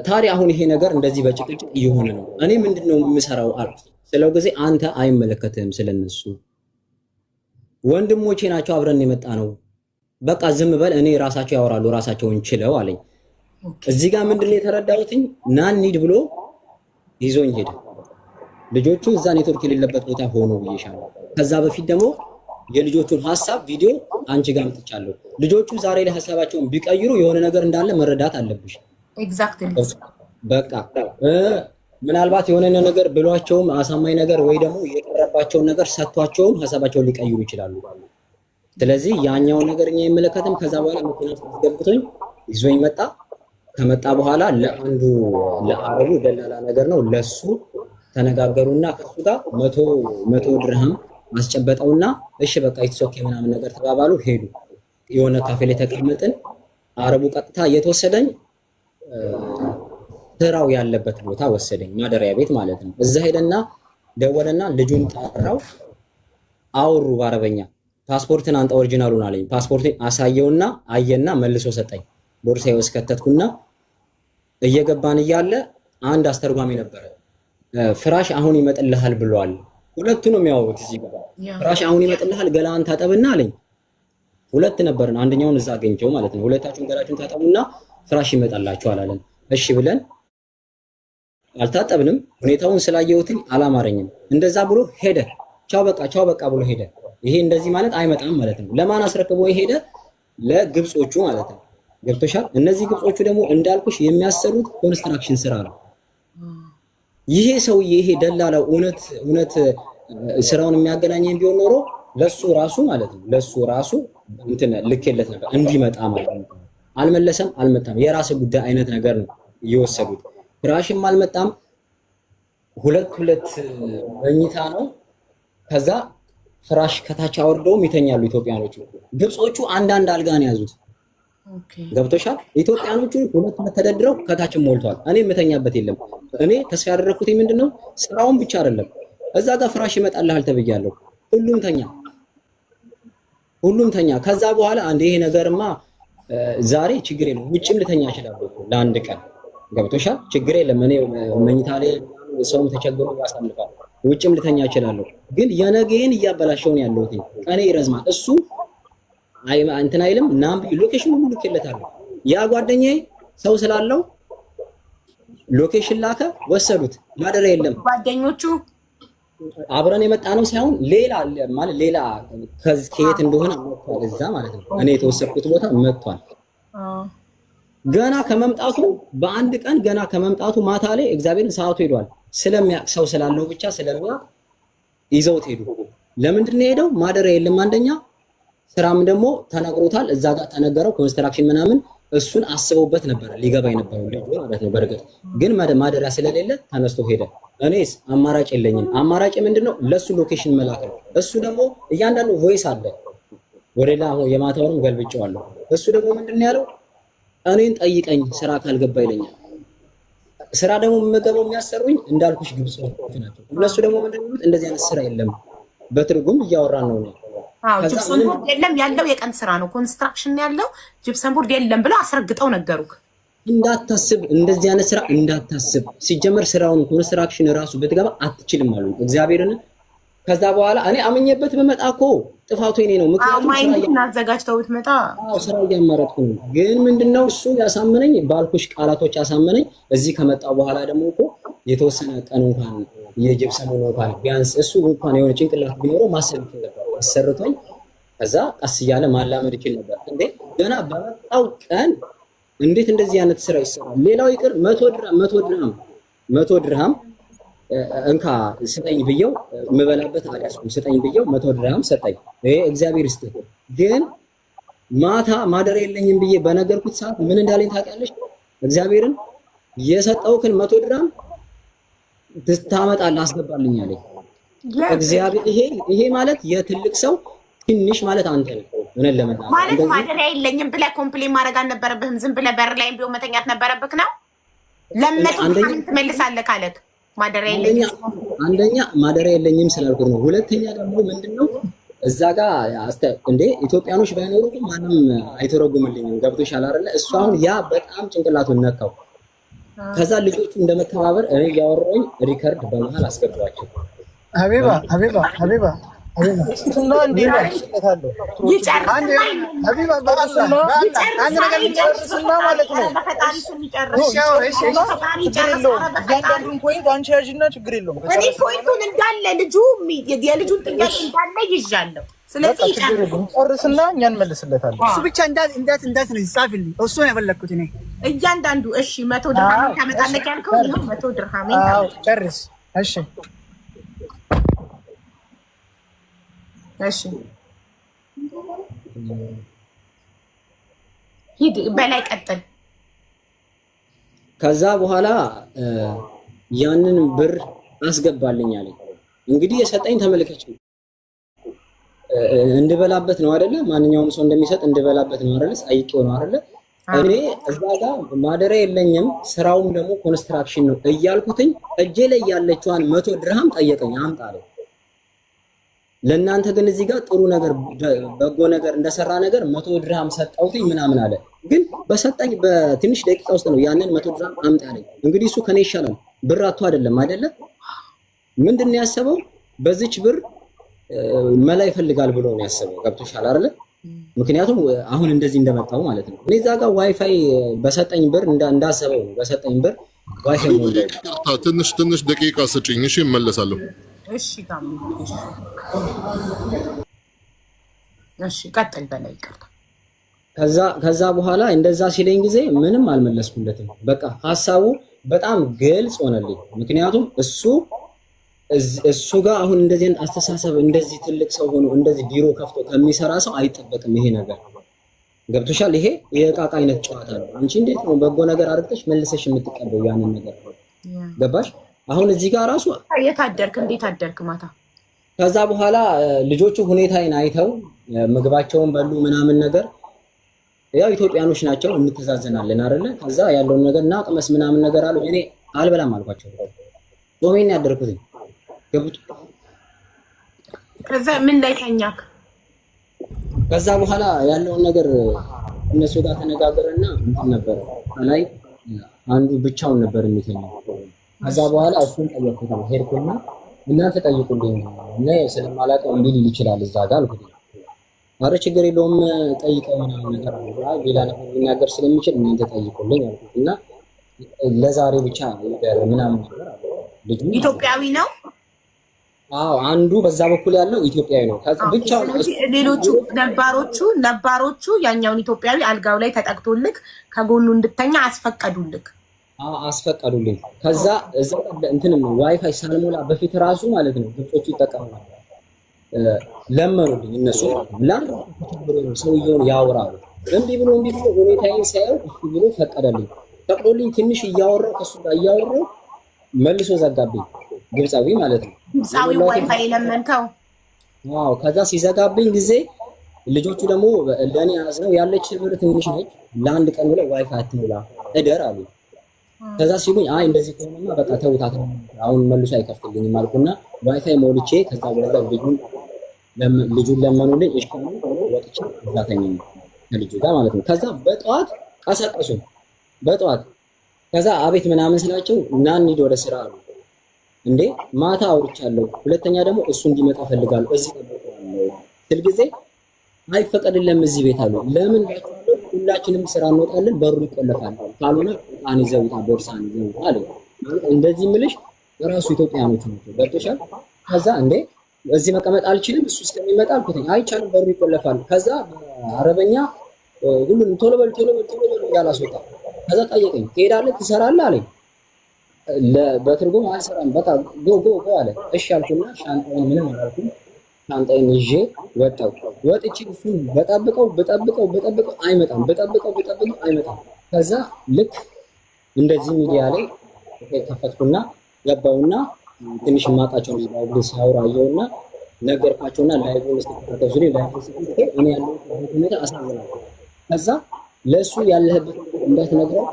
ታዲያ አሁን ይሄ ነገር እንደዚህ በጭቅጭቅ እየሆነ ነው፣ እኔ ምንድነው የምሰራው አልኩት። ስለው ጊዜ አንተ አይመለከትህም ስለነሱ ወንድሞቼ ናቸው አብረን የመጣ ነው በቃ ዝም በል እኔ ራሳቸው ያወራሉ ራሳቸውን ችለው አለኝ። እዚህ ጋር ምንድነው የተረዳሁትኝ ናን ኒድ ብሎ ይዞኝ ሄደ። ልጆቹ እዛ ኔትወርክ የሌለበት ቦታ ሆኖ ብዬሻለሁ። ከዛ በፊት ደግሞ የልጆቹን ሐሳብ ቪዲዮ አንቺ ጋር አምጥቻለሁ። ልጆቹ ዛሬ ላይ ሐሳባቸውን ቢቀይሩ የሆነ ነገር እንዳለ መረዳት አለብሽ። ኤግዛክትሊ በቃ ምናልባት የሆነ ነገር ብሏቸውም አሳማኝ ነገር ወይ ደግሞ የቀረባቸውን ነገር ሰጥቷቸውም ሐሳባቸውን ሊቀይሩ ይችላሉ። ስለዚህ ያኛውን ነገር እኛ አይመለከትም። ከዛ በኋላ መኪና አስገብቶኝ ይዞኝ መጣ። ከመጣ በኋላ ለአንዱ ለአረቡ ደላላ ነገር ነው ለሱ ተነጋገሩና ከሱ ጋር 100 ድርሃም አስጨበጠውና እሺ በቃ ኢትሶኬ ምናምን ነገር ተባባሉ። ሄዱ። የሆነ ካፌ ላይ ተቀመጥን። አረቡ ቀጥታ የተወሰደኝ ስራው ያለበት ቦታ ወሰደኝ፣ ማደሪያ ቤት ማለት ነው። እዛ ሄደና ደወለና ልጁን ጠራው። አወሩ በአረበኛ። ፓስፖርትን አንተ ኦሪጂናሉን አለኝ። ፓስፖርትን አሳየውና አየና መልሶ ሰጠኝ። ቦርሳዬ ውስጥ ከተትኩና እየገባን እያለ አንድ አስተርጓሚ ነበረ። ፍራሽ አሁን ይመጥልሃል ብሏል። ሁለቱንም ያወሩት እዚህ ጋር ፍራሽ አሁን ይመጥልሃል ገላን ታጠብና አለኝ። ሁለት ነበርን፣ አንደኛውን እዛ አገኘው ማለት ነው። ሁለታችሁን ገላችሁን ታጠቡና ፍራሽ ይመጣላችኋል አለን። እሺ ብለን አልታጠብንም። ሁኔታውን ስላየሁትኝ አላማረኝም። እንደዛ ብሎ ሄደ። ቻው በቃ ብሎ ሄደ። ይሄ እንደዚህ ማለት አይመጣም ማለት ነው። ለማን አስረክቦ ሄደ? ለግብጾቹ ማለት ነው። ገብቶሻል? እነዚህ ግብጾቹ ደግሞ እንዳልኩሽ የሚያሰሩት ኮንስትራክሽን ስራ ነው። ይሄ ሰውዬ ይሄ ደላላው እውነት ስራውን የሚያገናኘን ቢሆን ኖሮ ለሱ ራሱ ማለት ነው ለሱ ራሱ እንትን ልኬለት ነበር እንዲመጣ ማለት ነው። አልመጣም። የራስ ጉዳይ አይነት ነገር ነው እየወሰዱት። ፍራሽም አልመጣም። ሁለት መኝታ ነው። ከዛ ፍራሽ ከታች አወርደውም ይተኛሉ ኢትዮጵያኖቹ። ግብጾቹ አንዳንድ አልጋ ነው ያዙት። ገብቶሻል? ኢትዮጵያኖቹ ሁለት ተደድረው ከታችም ሞልቷል። እኔ የምተኛበት የለም። እኔ ተስፋ ያደረኩት ምንድነው ስራውን ብቻ አይደለም እዛ ጋር ፍራሽ ይመጣልሃል ተብያለሁ። ሁሉም ተኛ። ከዛ በኋላ አንድ ይሄ ነገርማ ዛሬ ችግር የለም ውጭም ልተኛ እችላለሁ ለአንድ ቀን። ገብቶሻል? ችግር የለም። እኔ መኝታ ላይ ሰውም ተቸግሮ ያሳልፋል። ውጭም ልተኛ እችላለሁ። ግን የነገን እያበላሸው ነው ያለሁት። ቀኔ ይረዝማል። እሱ እንትን አይልም። ሎኬሽን ሁሉ ልኬለታለሁ። ያ ጓደኛዬ ሰው ስላለው ሎኬሽን ላከ፣ ወሰዱት። ማደሪያ የለም። ጓደኞቹ አብረን የመጣ ነው ሳይሆን ሌላ ከየት እንደሆነ መጥቷል። እዛ ማለት ነው እኔ የተወሰድኩት ቦታ መጥቷል። ገና ከመምጣቱ በአንድ ቀን ገና ከመምጣቱ ማታ ላይ እግዚአብሔርን ሰዓቱ ሄዷል። ስለሚያውቅ ሰው ስላለው ብቻ ስለሚያውቅ ይዘውት ሄዱ። ለምንድን ነው ሄደው? ማደሪያ የለም አንደኛ፣ ስራም ደግሞ ተናግሮታል። እዛ ጋር ተነገረው ኮንስትራክሽን ምናምን እሱን አስበውበት ነበር ሊገባ የነበረው ልጅ ማለት ነው። በርግጥ ግን ማደሪያ ስለሌለ ተነስቶ ሄደ። እኔስ አማራጭ የለኝም። አማራጭ ምንድነው? ለሱ ሎኬሽን መላክ ነው። እሱ ደግሞ እያንዳንዱ ቮይስ አለ ወደላ የማታውንም ገልብጬዋለሁ። እሱ ደግሞ ምንድነው ያለው? እኔን ጠይቀኝ ስራ ካልገባ ይለኛል። ስራ ደግሞ የምገባው የሚያሰሩኝ እንዳልኩሽ ግብጾች ናቸው። እነሱ ደግሞ ምንድነው እንደዚህ አይነት ስራ የለም። በትርጉም እያወራን ነው ነው ጅፕሰን ቦርድ የለም ያለው የቀን ስራ ነው። ኮንስትራክሽን ያለው ጅፕሰን ቦርድ የለም ብለው አስረግጠው ነገሩክ። እንዳታስብ እንደዚህ አይነት ስራ እንዳታስብ። ሲጀመር ስራውን ኮንስትራክሽን ራሱ ብትገባ አትችልም አሉ እግዚአብሔርን። ከዛ በኋላ እኔ አመኘበት በመጣ እኮ ጥፋቱ የኔ ነው። ምክንያቱም ማይንድና አዘጋጅተው ብትመጣ ስራ እያመረጥኩ ነው። ግን ምንድነው እሱ ያሳመነኝ ባልኩሽ ቃላቶች ያሳመነኝ። እዚህ ከመጣው በኋላ ደግሞ እኮ የተወሰነ ቀን እንኳን የጅፕሰን እንኳን ቢያንስ እሱ እንኳን የሆነ ጭንቅላት ቢኖረው ማሰብ ይችላል ነበር። አሰርቶኝ ከዛ ቀስ እያለ ማላመድ ይችል ነበር። እንዴ ገና በመጣው ቀን እንዴት እንደዚህ አይነት ስራ ይሰራል? ሌላው ይቅር 100 ድርሃም እንካ ስጠኝ ብየው የምበላበት አልያዝኩም። ስጠኝ ብየው 100 ድርሃም ሰጠኝ። ይሄ እግዚአብሔር ይስጥህ። ግን ማታ ማደሪያ የለኝም ብዬ በነገርኩት ሰዓት ምን እንዳለኝ ታውቂያለሽ? እግዚአብሔርን የሰጠውክን 100 ድርሃም ታመጣለህ አስገባልኝ አለኝ። እግዚአብሔር ይሄ ማለት የትልቅ ሰው ትንሽ ማለት አንተ ነህ። እኔን ለመናገር ማለት ማደሪያ የለኝም ብለህ ኮምፕሌን ማድረግ አልነበረብህም። ዝም ብለህ በር ላይ ቢሆን መተኛት ነበረብህ ነው። ለምን ትመልሳለህ ካለክ ማደሪያ የለኝም። አንደኛ ማደሪያ የለኝም ስላልኩት ነው። ሁለተኛ ደግሞ ምንድነው እዛ ጋር እንደ ኢትዮጵያኖች ባይኖሩ ማንም አይተረጉምልኝም። ገብቶሻል አይደለ? እሱ አሁን ያ በጣም ጭንቅላቱን ነካው። ከዛ ልጆቹ እንደመተባበር እኔ ያወራኝ ሪከርድ በመሃል አስገባቸው። ሀቢባ እና እንዴ ይችላል ሀቢባ በአላህ አንድ ነገር ይጨርስና ማለት ነው። እያንዳንዱን ፖይንት አንቺ ያዥና ችግር የለውም። እኔ ፖይንቱን እንዳለ የልጁን ጥያቄ እንዳለ ይዣለሁ። ስለዚህ ጨርስና እኛ እንመልስለታለን። እሱ ብቻ እንዳት ነው ይጻፍልኝ። እሱ ነው የፈለኩት እኔ እያንዳንዱ። እሺ 100 ድርሃም ታመጣለህ ያልከው ይሄው 100 ድርሃም ጨርስ። እሺ እሺ ሂድ በላይ ቀጥል። ከዛ በኋላ ያንን ብር አስገባልኝ አለኝ። እንግዲህ የሰጠኝ ተመልከች፣ እንድበላበት ነው አይደለ? ማንኛውም ሰው እንደሚሰጥ እንድበላበት ነው አይደለ? አይቄው ነው አይደለ? እኔ እዛ ጋር ማደሪያ የለኝም፣ ስራውም ደግሞ ኮንስትራክሽን ነው እያልኩትኝ እጄ ላይ ያለችዋን 100 ድርሃም ጠየቀኝ፣ አምጣ አለኝ። ለእናንተ ግን እዚህ ጋር ጥሩ ነገር በጎ ነገር እንደሰራ ነገር 100 ድርሃም ሰጠውትኝ ምናምን አለ። ግን በሰጠኝ በትንሽ ደቂቃ ውስጥ ነው ያንን 100 ድርሃም አምጣ አለኝ። እንግዲህ እሱ ከኔ ይሻላል፣ ብር አጥቶ አይደለም አይደለ? ምንድን ነው ያሰበው? በዚች ብር መላ ይፈልጋል ብሎ ነው ያሰበው። ገብቶሻል አይደለ? ምክንያቱም አሁን እንደዚህ እንደመጣው ማለት ነው። እኔ እዛ ጋር ዋይፋይ በሰጠኝ ብር እንዳሰበው ነው። በሰጠኝ ብር ዋይፋይ ሞልቶ ትንሽ ደቂቃ ስጪኝ፣ እሺ እመለሳለሁ። እሺ ታም እሺ ቀጥል በላይ ይቅርታ። ከዛ በኋላ እንደዛ ሲለኝ ጊዜ ምንም አልመለስኩለትም። በቃ ሐሳቡ በጣም ግልጽ ሆነልኝ። ምክንያቱም እሱ ጋር አሁን እንደዚህ አስተሳሰብ እንደዚህ ትልቅ ሰው ሆኖ እንደዚህ ቢሮ ከፍቶ ከሚሰራ ሰው አይጠበቅም ይሄ ነገር። ገብቶሻል? ይሄ የዕቃቃ አይነት ጨዋታ ነው። አንቺ እንዴት ነው በጎ ነገር አድርገሽ መልሰሽ የምትቀበው ያንን ነገር? ገባሽ? አሁን እዚህ ጋር ራሱ የት አደርክ? እንዴት አደርክ ማታ? ከዛ በኋላ ልጆቹ ሁኔታዬን አይተው ምግባቸውን በሉ ምናምን ነገር። ያው ኢትዮጵያኖች ናቸው እንተዛዘናለን አይደለ? ከዛ ያለውን ነገር እናቅመስ ምናምን ነገር አሉ። እኔ አልበላም አልኳቸው። ጾሜን ያደርኩት ገብቶ ከዛ ምን ላይ ተኛክ? ከዛ በኋላ ያለውን ነገር እነሱ ጋር ተነጋገረና እንትን ነበር ላይ አንዱ ብቻውን ነበር የሚተኛው። ከዛ በኋላ እሱን ጠየቅኩት። ሄድኩና እናንተ ጠይቁልኝ እና ስለማላውቀው እንዲህ ሊል ይችላል እዛ ጋር አልኩት። ኧረ ችግር የለውም ጠይቀው ምናምን ነገር አለ። ሌላ ነገር ሊናገር ስለሚችል እናንተ ጠይቁልኝ አልኩት እና ለዛሬ ብቻ ምናምን ነገር አለ። ልጁ ኢትዮጵያዊ ነው። አዎ አንዱ በዛ በኩል ያለው ኢትዮጵያዊ ነው። ብቻ ሌሎቹ ነባሮቹ ያኛውን ኢትዮጵያዊ አልጋው ላይ ተጠቅቶልክ ከጎኑ እንድተኛ አስፈቀዱልክ? አስፈቀዱልኝ። ከዛ እዛ እንትንም ዋይፋይ ሳልሞላ በፊት ራሱ ማለት ነው ግብጾቹ ይጠቀሙ ነበር። ለመኑልኝ እነሱ ሰውየውን ያወራሉ። እምቢ ብሎ ሁኔታዬን ሲያየው እሺ ብሎ ፈቀደልኝ። ፈቅዶልኝ ትንሽ እያወራሁ ከሱ ጋር እያወራሁ መልሶ ዘጋብኝ። ግብጻዊ ማለት ነው። ግብጻዊ ዋይፋይ ለመንከው? አዎ። ከዛ ሲዘጋብኝ ጊዜ ልጆቹ ደግሞ ለኔ አዝነው ያለች ብር ትንሽ ነች፣ ለአንድ ቀን ብለው ዋይፋይ አትሞላ እደር አሉ። ከዛ ሲሉኝ አይ እንደዚህ ከሆነማ በቃ ተውታት፣ አሁን መልሶ አይከፍትልኝም አልኩና ዋይፋይ ሞልቼ ከዛ በኋላ ልጁን ለመኑልኝ። እሺ ወጥቼ ዛተኛ ከልጁ ጋር ማለት ነው። ከዛ በጠዋት ቀሰቀሱኝ በጠዋት። ከዛ አቤት ምናምን ስላቸው ና እንሂድ ወደ ስራ አሉ። እንዴ ማታ አውርቻለሁ፣ ሁለተኛ ደግሞ እሱ እንዲመጣ ፈልጋለሁ እዚህ ስል ጊዜ አይፈቀድልም እዚህ ቤት አሉ። ለምን ሁላችንም ስራ እንወጣለን፣ በሩ ይቆለፋል፣ ካልሆነ ቃን ይዘውታ ቦርሳን ይዘውታ አለ። እንደዚህ ምልሽ ራሱ ኢትዮጵያኖች ነው። ገብቶሻል? ከዛ እንዴ እዚህ መቀመጥ አልችልም እሱ እስከሚመጣ አልኩት። አይቻልም በሩ ይቆለፋል። ከዛ አረበኛ ሁሉንም ቶሎ በል ያላስወጣ። ከዛ ጠየቀኝ ትሄዳለህ ትሰራለህ አለኝ። በትርጉም አልሰራም በቃ ጎ አለ። እሺ አልኩና ሻንጣዬን ምንም አላልኩም፣ ሻንጣዬን ይዤ ወጣሁ። ወጥቼ እሱን በጠብቀው አይመጣም፣ በጠብቀው አይመጣም። ከዛ ልክ እንደዚህ ሚዲያ ላይ ከፈትኩና ገባውና ትንሽ ማጣቸው ነው ሲያወራ አየውና ነገርኳቸውና ላይቭን ስትከታተሉ እኔ ያለው ሁኔታ አሳዝናለሁ። ከዛ ለሱ ያለህበት እንዳትነግረው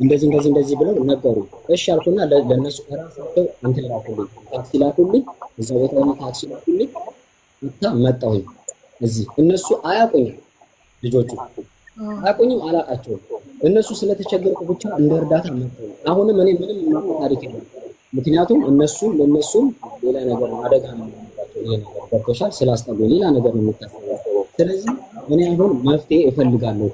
እንደዚህ ብለው ነገሩ። እሺ አልኩና ለነሱ ራሳቸው እንትን ላኩልኝ፣ እዛ ቦታ ላይ ታክሲ ላኩልኝ። መጣሁኝ እዚህ። እነሱ አያውቁኝም፣ ልጆቹ አያውቁኝም፣ አላውቃቸውም። እነሱ ስለተቸገርኩ ብቻ እንደ እርዳታ መጣሁ። አሁንም እኔ ምንም ታሪክ የለም። ምክንያቱም ለነሱም ሌላ ነገር አደጋ ነው የሚሆንባቸው። ይሄ ነገር ገብቶሻል? ስላስጠሉ ሌላ ነገር ነው የሚታሰበው። ስለዚህ እኔ አሁን መፍትሄ እፈልጋለሁ።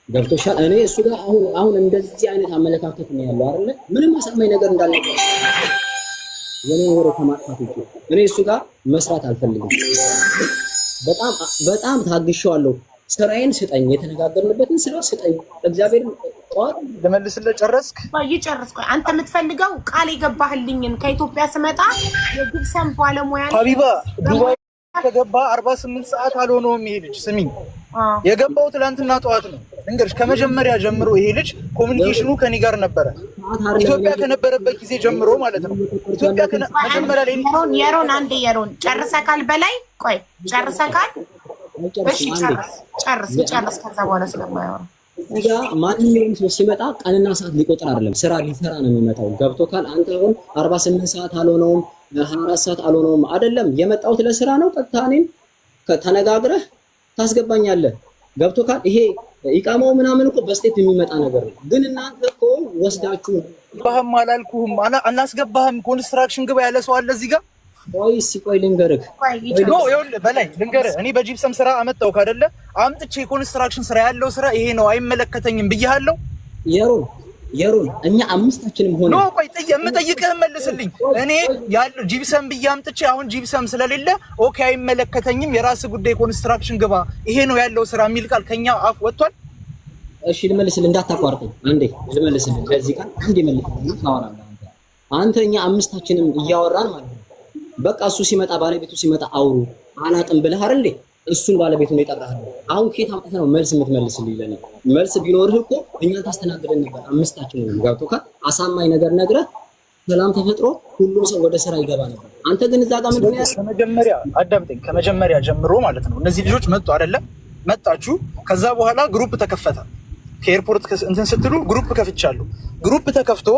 ገብቶሻል? እኔ እሱ ጋር አሁን እንደዚህ አይነት አመለካከት ነው ያለው አይደለ? ምንም አሳማኝ ነገር እንዳለ የኔ ወሬ ከማጥፋት ውጪ እኔ እሱ ጋር መስራት አልፈልግም። በጣም ታግሼዋለሁ። ስራዬን ስጠኝ፣ የተነጋገርንበትን ስራ ስጠኝ። እግዚአብሔር ጧት ለመልስልህ ጨረስክ? ይጨርስኩ። አንተ የምትፈልገው ቃል የገባህልኝን ከኢትዮጵያ ስመጣ የግብሰን ባለሙያ ሀቢባ ዱባይ ከገባ 48 ሰዓት አልሆነውም። ይሄ ልጅ ስሚኝ፣ የገባው ትላንትና ጠዋት ነው። እንግዲህ ከመጀመሪያ ጀምሮ ይሄ ልጅ ኮሚኒኬሽኑ ከኔ ጋር ነበረ። ኢትዮጵያ ከነበረበት ጊዜ ጀምሮ ማለት ነው። ኢትዮጵያ ከመጀመሪያ ላይ የሮን አንዴ የሮን ጨርሰካል። በላይ ቆይ ጨርሰካል። እሺ ጨርስ። ከዛ በኋላ ስለማያወራ እዚጋ ማንኛውም ሰው ሲመጣ ቀንና ሰዓት ሊቆጥር አይደለም፣ ስራ ሊሰራ ነው የሚመጣው። ገብቶካል? አንተ አሁን 48 ሰዓት አልሆነውም፣ 24 ሰዓት አልሆነውም አይደለም። የመጣሁት ለስራ ነው። ቀጥታ እኔን ተነጋግረህ ታስገባኛለህ። ገብቶካል? ይሄ ኢቃማው ምናምን እኮ በስቴፕ የሚመጣ ነገር ነው። ግን እናንተ እኮ ወስዳችሁ ባህም አላልኩህም፣ አናስገባህም። ኮንስትራክሽን ግባ ያለ ሰው አለ እዚህ ጋር። ቆይ ልንገርህ። ይኸውልህ በላይ ልንገርህ፣ እኔ በጂፕሰም ስራ አመጣሁህ አይደለ? አምጥቼ የኮንስትራክሽን ስራ ያለው ስራ ይሄ ነው አይመለከተኝም ብያለሁ። የሮን እኛ አምስታችንም ሆነ ቆይ የምጠይቅህን መልስልኝ። እኔ ያለው ጂፕሰም ብዬ አምጥቼ አሁን ጂፕሰም ስለሌለ ኦኬ አይመለከተኝም፣ የራስ ጉዳይ ኮንስትራክሽን ግባ ይሄ ነው ያለው ስራ የሚል ቃል ከኛ አፍ ወጥቷል። እሺ ልመልስልህ፣ እንዳታቋርጠኝ አንዴ ልመልስልህ። ለዚህ ቃል አንዴ መልስልህ። ታወራለህ አንተ እኛ አምስታችንም እያወራን ማለት ነው። በቃ እሱ ሲመጣ ባለቤቱ ሲመጣ አውሩ አላጥም ብለህ አይደል? እሱን ባለቤቱን የጠራህ አሁን ከየት አምጥተህ ነው መልስ የምትመልስልኝ? ለኔ መልስ ቢኖርህ እኮ እኛ ታስተናግደን ነበር። አምስታችን ነው ገብቶካል? አሳማኝ ነገር ነግረህ ሰላም ተፈጥሮ ሁሉም ሰው ወደ ስራ ይገባ ነበር። አንተ ግን እዛ ጋር ምንድን ነው ያለው? ከመጀመሪያ አዳምጠኝ፣ ከመጀመሪያ ጀምሮ ማለት ነው እነዚህ ልጆች መጡ አይደለ? መጣችሁ። ከዛ በኋላ ግሩፕ ተከፈተ። ከኤርፖርት እንትን ስትሉ ግሩፕ ከፍቻለሁ። ግሩፕ ተከፍቶ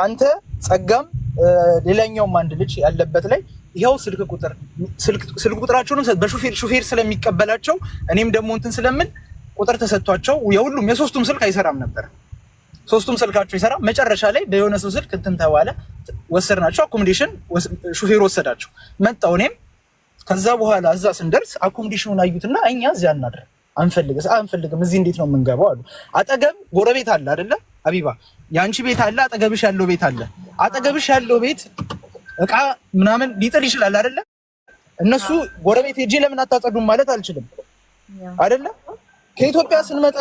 አንተ ጸጋም ሌላኛውም አንድ ልጅ ያለበት ላይ ይሄው ስልክ ቁጥራቸውን በሹፌር ስለሚቀበላቸው እኔም ደግሞ እንትን ስለምን ቁጥር ተሰጥቷቸው የሁሉም የሶስቱም ስልክ አይሰራም ነበር። ሶስቱም ስልካቸው ይሰራ። መጨረሻ ላይ በየሆነ ሰው ስልክ እንትን ተባለ። ወሰድናቸው። አኮሞዴሽን ሹፌር ወሰዳቸው። መጣሁ እኔም። ከዛ በኋላ እዛ ስንደርስ አኮሞዴሽኑን አዩትና እኛ እዚያ እናድር አንፈልግም፣ እዚህ እንዴት ነው የምንገባው አሉ። አጠገብ ጎረቤት አለ አይደለ አቢባ? ያንቺ ቤት አለ፣ አጠገብሽ ያለው ቤት አለ። አጠገብሽ ያለው ቤት እቃ ምናምን ሊጥል ይችላል አይደለ? እነሱ ጎረቤት ሄጄ ለምን አታጸዱም ማለት አልችልም አይደለ? ከኢትዮጵያ ስንመጣ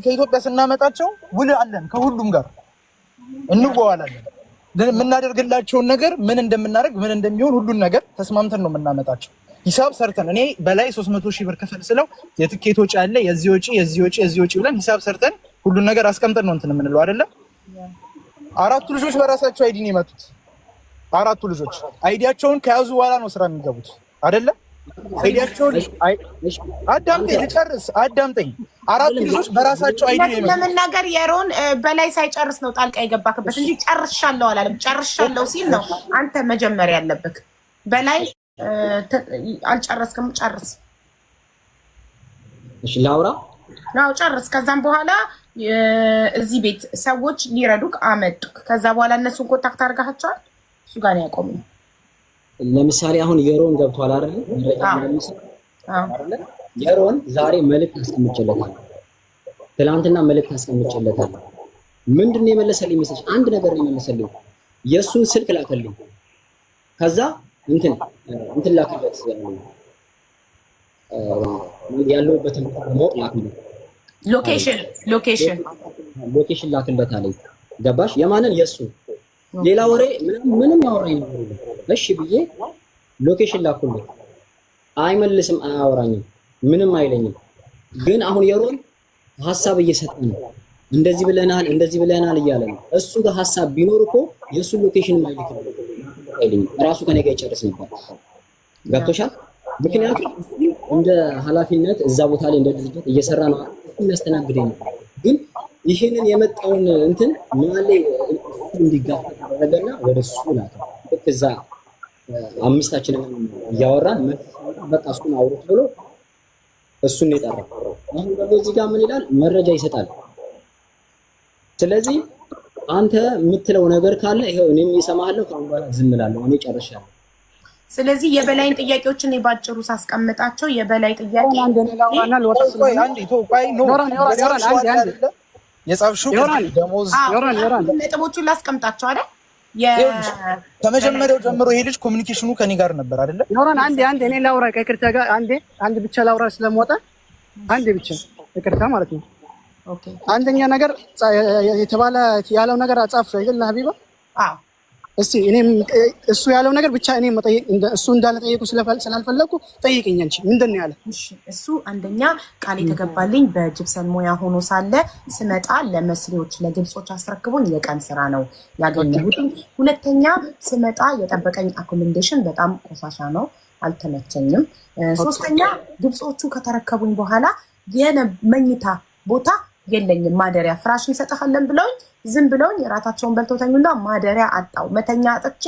ከኢትዮጵያ ስናመጣቸው ውል አለን፣ ከሁሉም ጋር እንዋዋላለን። የምናደርግላቸውን ነገር ምን እንደምናደርግ ምን እንደሚሆን ሁሉን ነገር ተስማምተን ነው የምናመጣቸው። ሂሳብ ሰርተን እኔ በላይ 300,000 ብር ክፈል ስለው የትኬት ወጪ አለ፣ የዚህ ወጪ ብለን ሂሳብ ሰርተን ሁሉን ነገር አስቀምጠን ነው እንትን የምንለው አይደለ? አራቱ ልጆች በራሳቸው አይዲ ነው የመጡት። አራቱ ልጆች አይዲያቸውን ከያዙ በኋላ ነው ስራ የሚገቡት አይደለ? አይዲያቸውን አዳምጠኝ። አራቱ ልጆች በራሳቸው አይዲ ነው የመጡት። ለመናገር የሮን በላይ ሳይጨርስ ነው ጣልቃ የገባክበት እንጂ ጨርሻለሁ አላለም። ጨርሻለሁ ሲል ነው አንተ መጀመሪያ ያለብክ። በላይ አልጨረስክም፣ ጨርስ። እሺ ላውራ። አዎ ጨርስ። ከዛም በኋላ እዚህ ቤት ሰዎች ሊረዱክ አመጡክ። ከዛ በኋላ እነሱን ኮንታክት አድርጋቸዋል። እሱ ጋር ነው ያቆመው። ለምሳሌ አሁን የሮን ገብቷል አይደል? የሮን ዛሬ መልእክት አስቀምጬለታለሁ፣ ትናንትና መልእክት አስቀምጬለታለሁ። ምንድን ነው የመለሰልኝ መሰለሽ? አንድ ነገር ነው የመለሰልኝ። የእሱን ስልክ ላከልኝ። ከዛ እንትን ላከለት ያለሁበትን ማወቅ ላከልኝ። ሎኬሽን ላክለት አለኝ። ገባሽ? የማንን? የእሱ። ሌላ ወሬ ምንም ያወራኝ ነገር የለም። እሺ ብዬ ሎኬሽን ላኩለት። አይመልስም፣ አያወራኝም፣ ምንም አይለኝም። ግን አሁን የሮን ሀሳብ እየሰጠ ነው። እንደዚህ ብለናል እያለ ነው። እሱ ጋር ሀሳብ ቢኖር እኮ የእሱ ሎኬሽን አይልኝም፣ ራሱ ከኔ ጋር ይጨርስ ነበር። ገብቶሻል? ምክንያቱም እንደ ኃላፊነት እዛ ቦታ ላይ እንደ ድርጅት እየሰራ ነው የሚያስተናግደኝ ነው። ግን ይሄንን የመጣውን እንትን ማለ እንዲጋፋ ተደረገና ወደ እሱ ላከ። ልክ እዛ አምስታችንን እያወራን በቃ እሱን አውሩት ብሎ እሱን የጠራው። አሁን ደግሞ እዚህ ጋር ምን ይላል? መረጃ ይሰጣል። ስለዚህ አንተ የምትለው ነገር ካለ ይሄው እኔም እሰማሃለሁ። ካሁን በኋላ ዝም እላለሁ። እኔ ጨርሻለሁ። ስለዚህ የበላይን ጥያቄዎችን ባጭሩ ሳስቀምጣቸው የበላይ ጥያቄ የጻፍሽው ደሞዝ ነጥቦቹን ላስቀምጣቸው አይደል? ከመጀመሪያው ጀምሮ ይሄ ልጅ ኮሚኒኬሽኑ ከኔ ጋር ነበር አይደለ? ዮራን አንዴ እኔ ላውራ ከይቅርታ ጋር አንድ ብቻ ላውራ ስለምወጣ አንዴ ብቻ ይቅርታ ማለት ነው። ኦኬ አንደኛ ነገር የተባለ ያለው ነገር አጻፍ አይደል ሀቢባ? አዎ እስቲ እኔም እሱ ያለው ነገር ብቻ እኔም መጠየቅ እሱ እንዳለ ጠየቁ ስላልፈለኩ ጠይቅኝ እንጂ ምንድን ነው ያለ? እሺ እሱ አንደኛ ቃል የተገባልኝ በጅብሰን ሙያ ሆኖ ሳለ ስመጣ ለመስሪዎች ለግብጾች አስረክቦኝ የቀን ስራ ነው ያገኘሁት። ሁለተኛ ስመጣ የጠበቀኝ አኮሞዴሽን በጣም ቆሻሻ ነው፣ አልተመቸኝም። ሶስተኛ ግብጾቹ ከተረከቡኝ በኋላ የመኝታ ቦታ የለኝም፣ ማደሪያ ፍራሽ እንሰጥሃለን ብለውኝ ዝም ብለውኝ የራታቸውን በልተው ተኙና ማደሪያ አጣው። መተኛ አጥቼ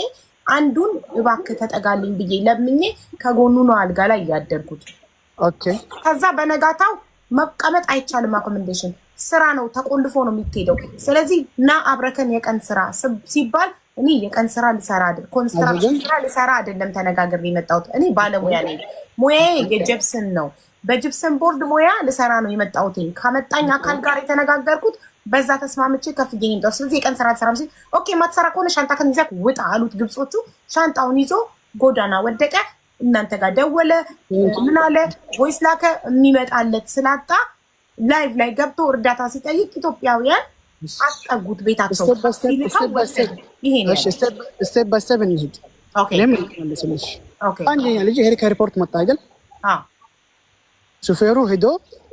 አንዱን እባክህ ተጠጋልኝ ብዬ ለምኜ ከጎኑ ነው አልጋ ላይ እያደርኩት። ኦኬ ከዛ በነጋታው መቀመጥ አይቻልም፣ አኮሞዴሽን ስራ ነው፣ ተቆልፎ ነው የሚሄደው። ስለዚህ ና አብረከን የቀን ስራ ሲባል እኔ የቀን ስራ ልሰራ አይደል ኮንስትራክሽን ስራ ልሰራ አይደለም ተነጋግሬ የመጣሁት። እኔ ባለሙያ ነኝ፣ ሙያዬ የጅብሰን ነው። በጅብሰን ቦርድ ሙያ ልሰራ ነው የመጣሁት። ከመጣኝ አካል ጋር የተነጋገርኩት በዛ ተስማምቼ ከፍዬ ነው። ስለዚህ የቀን ስራ አልሰራም ሲል ኦኬ ማትሰራ ከሆነ ሻንጣህን ይዘህ ውጣ አሉት ግብጾቹ። ሻንጣውን ይዞ ጎዳና ወደቀ። እናንተ ጋር ደወለ፣ ምን አለ፣ ቮይስ ላከ። የሚመጣለት ስላጣ ላይቭ ላይ ገብቶ እርዳታ ሲጠይቅ ኢትዮጵያውያን አስጠጉት ቤታቸው። ይሄ ነው ስቴፕ ባይ ስቴፕ እንሂድ። ኦኬ አንደኛ ልጅ ይሄ ከሪፖርት መጣ አይደል? ሹፌሩ ሄዶ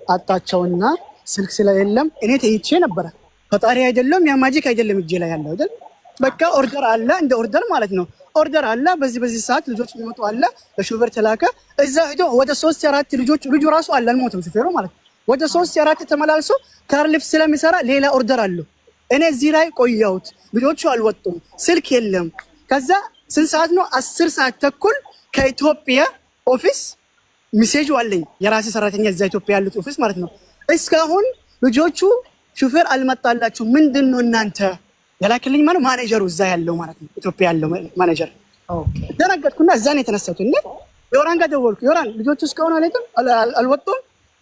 አጣቸውና ስልክ ስለሌለም እኔ ተይቼ ነበረ። ፈጣሪ አይደለም ያ ማጂክ አይደለም እጄ ላይ ያለው አይደል? በቃ ኦርደር አለ፣ እንደ ኦርደር ማለት ነው። ኦርደር አለ፣ በዚህ ሰዓት ልጆች የሚመጡ አለ። ለሹፌር ተላከ። እዛ ሄዶ ወደ 3-4 ልጁ ራሱ አለ፣ አልሞተም ሹፌሩ ማለት ነው። ወደ 3-4 ተመላልሶ ካርሊፍ ስለሚሰራ ሌላ ኦርደር አለው። እኔ እዚህ ላይ ቆየሁት፣ ልጆቹ አልወጡም፣ ስልክ የለም። ከዛ ስንት ሰዓት ነው? 10 ሰዓት ተኩል ከኢትዮጵያ ኦፊስ ሚሴጅ አለኝ፣ የራሴ ሰራተኛ እዛ ኢትዮጵያ ያሉት ኦፊስ ማለት ነው። እስካሁን ልጆቹ ሹፌር አልመጣላችሁ ምንድን ነው እናንተ ያላክልኝ ማለት ማኔጀሩ እዛ ያለው ማለት ነው፣ ኢትዮጵያ ያለው ማኔጀር። ኦኬ ደነገጥኩና እዛ ነው የተነሳሁት። እንዴ ዮራን ጋር ደወልኩ። ዮራን ልጆቹ እስካሁን አልወጡም፣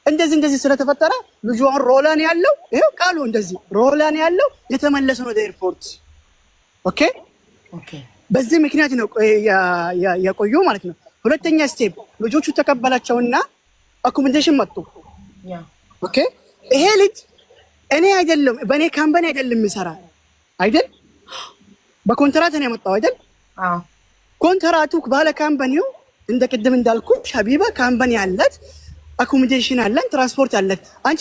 እንደዚህ ስለተፈጠረ ልጁ አሁን ሮላን ያለው ይሄው ቃሉ እንደዚህ ሮላን ያለው የተመለሰ ነው ወደ ኤርፖርት። ኦኬ በዚህ ምክንያት ነው የቆዩ ማለት ነው። ሁለተኛ ስቴፕ ልጆቹ ተቀበላቸውና አኮሞዴሽን መጡ። ኦኬ ይሄ ልጅ እኔ አይደለም በእኔ ካምፓኒ አይደለም የሚሰራ አይደል፣ በኮንትራት ነው የመጣው አይደል? ኮንትራቱ ባለ ካምፓኒው እንደ ቅድም እንዳልኩ ሀቢባ ካምፓኒ አላት፣ አኮሞዴሽን አለን፣ ትራንስፖርት አለን። አንቺ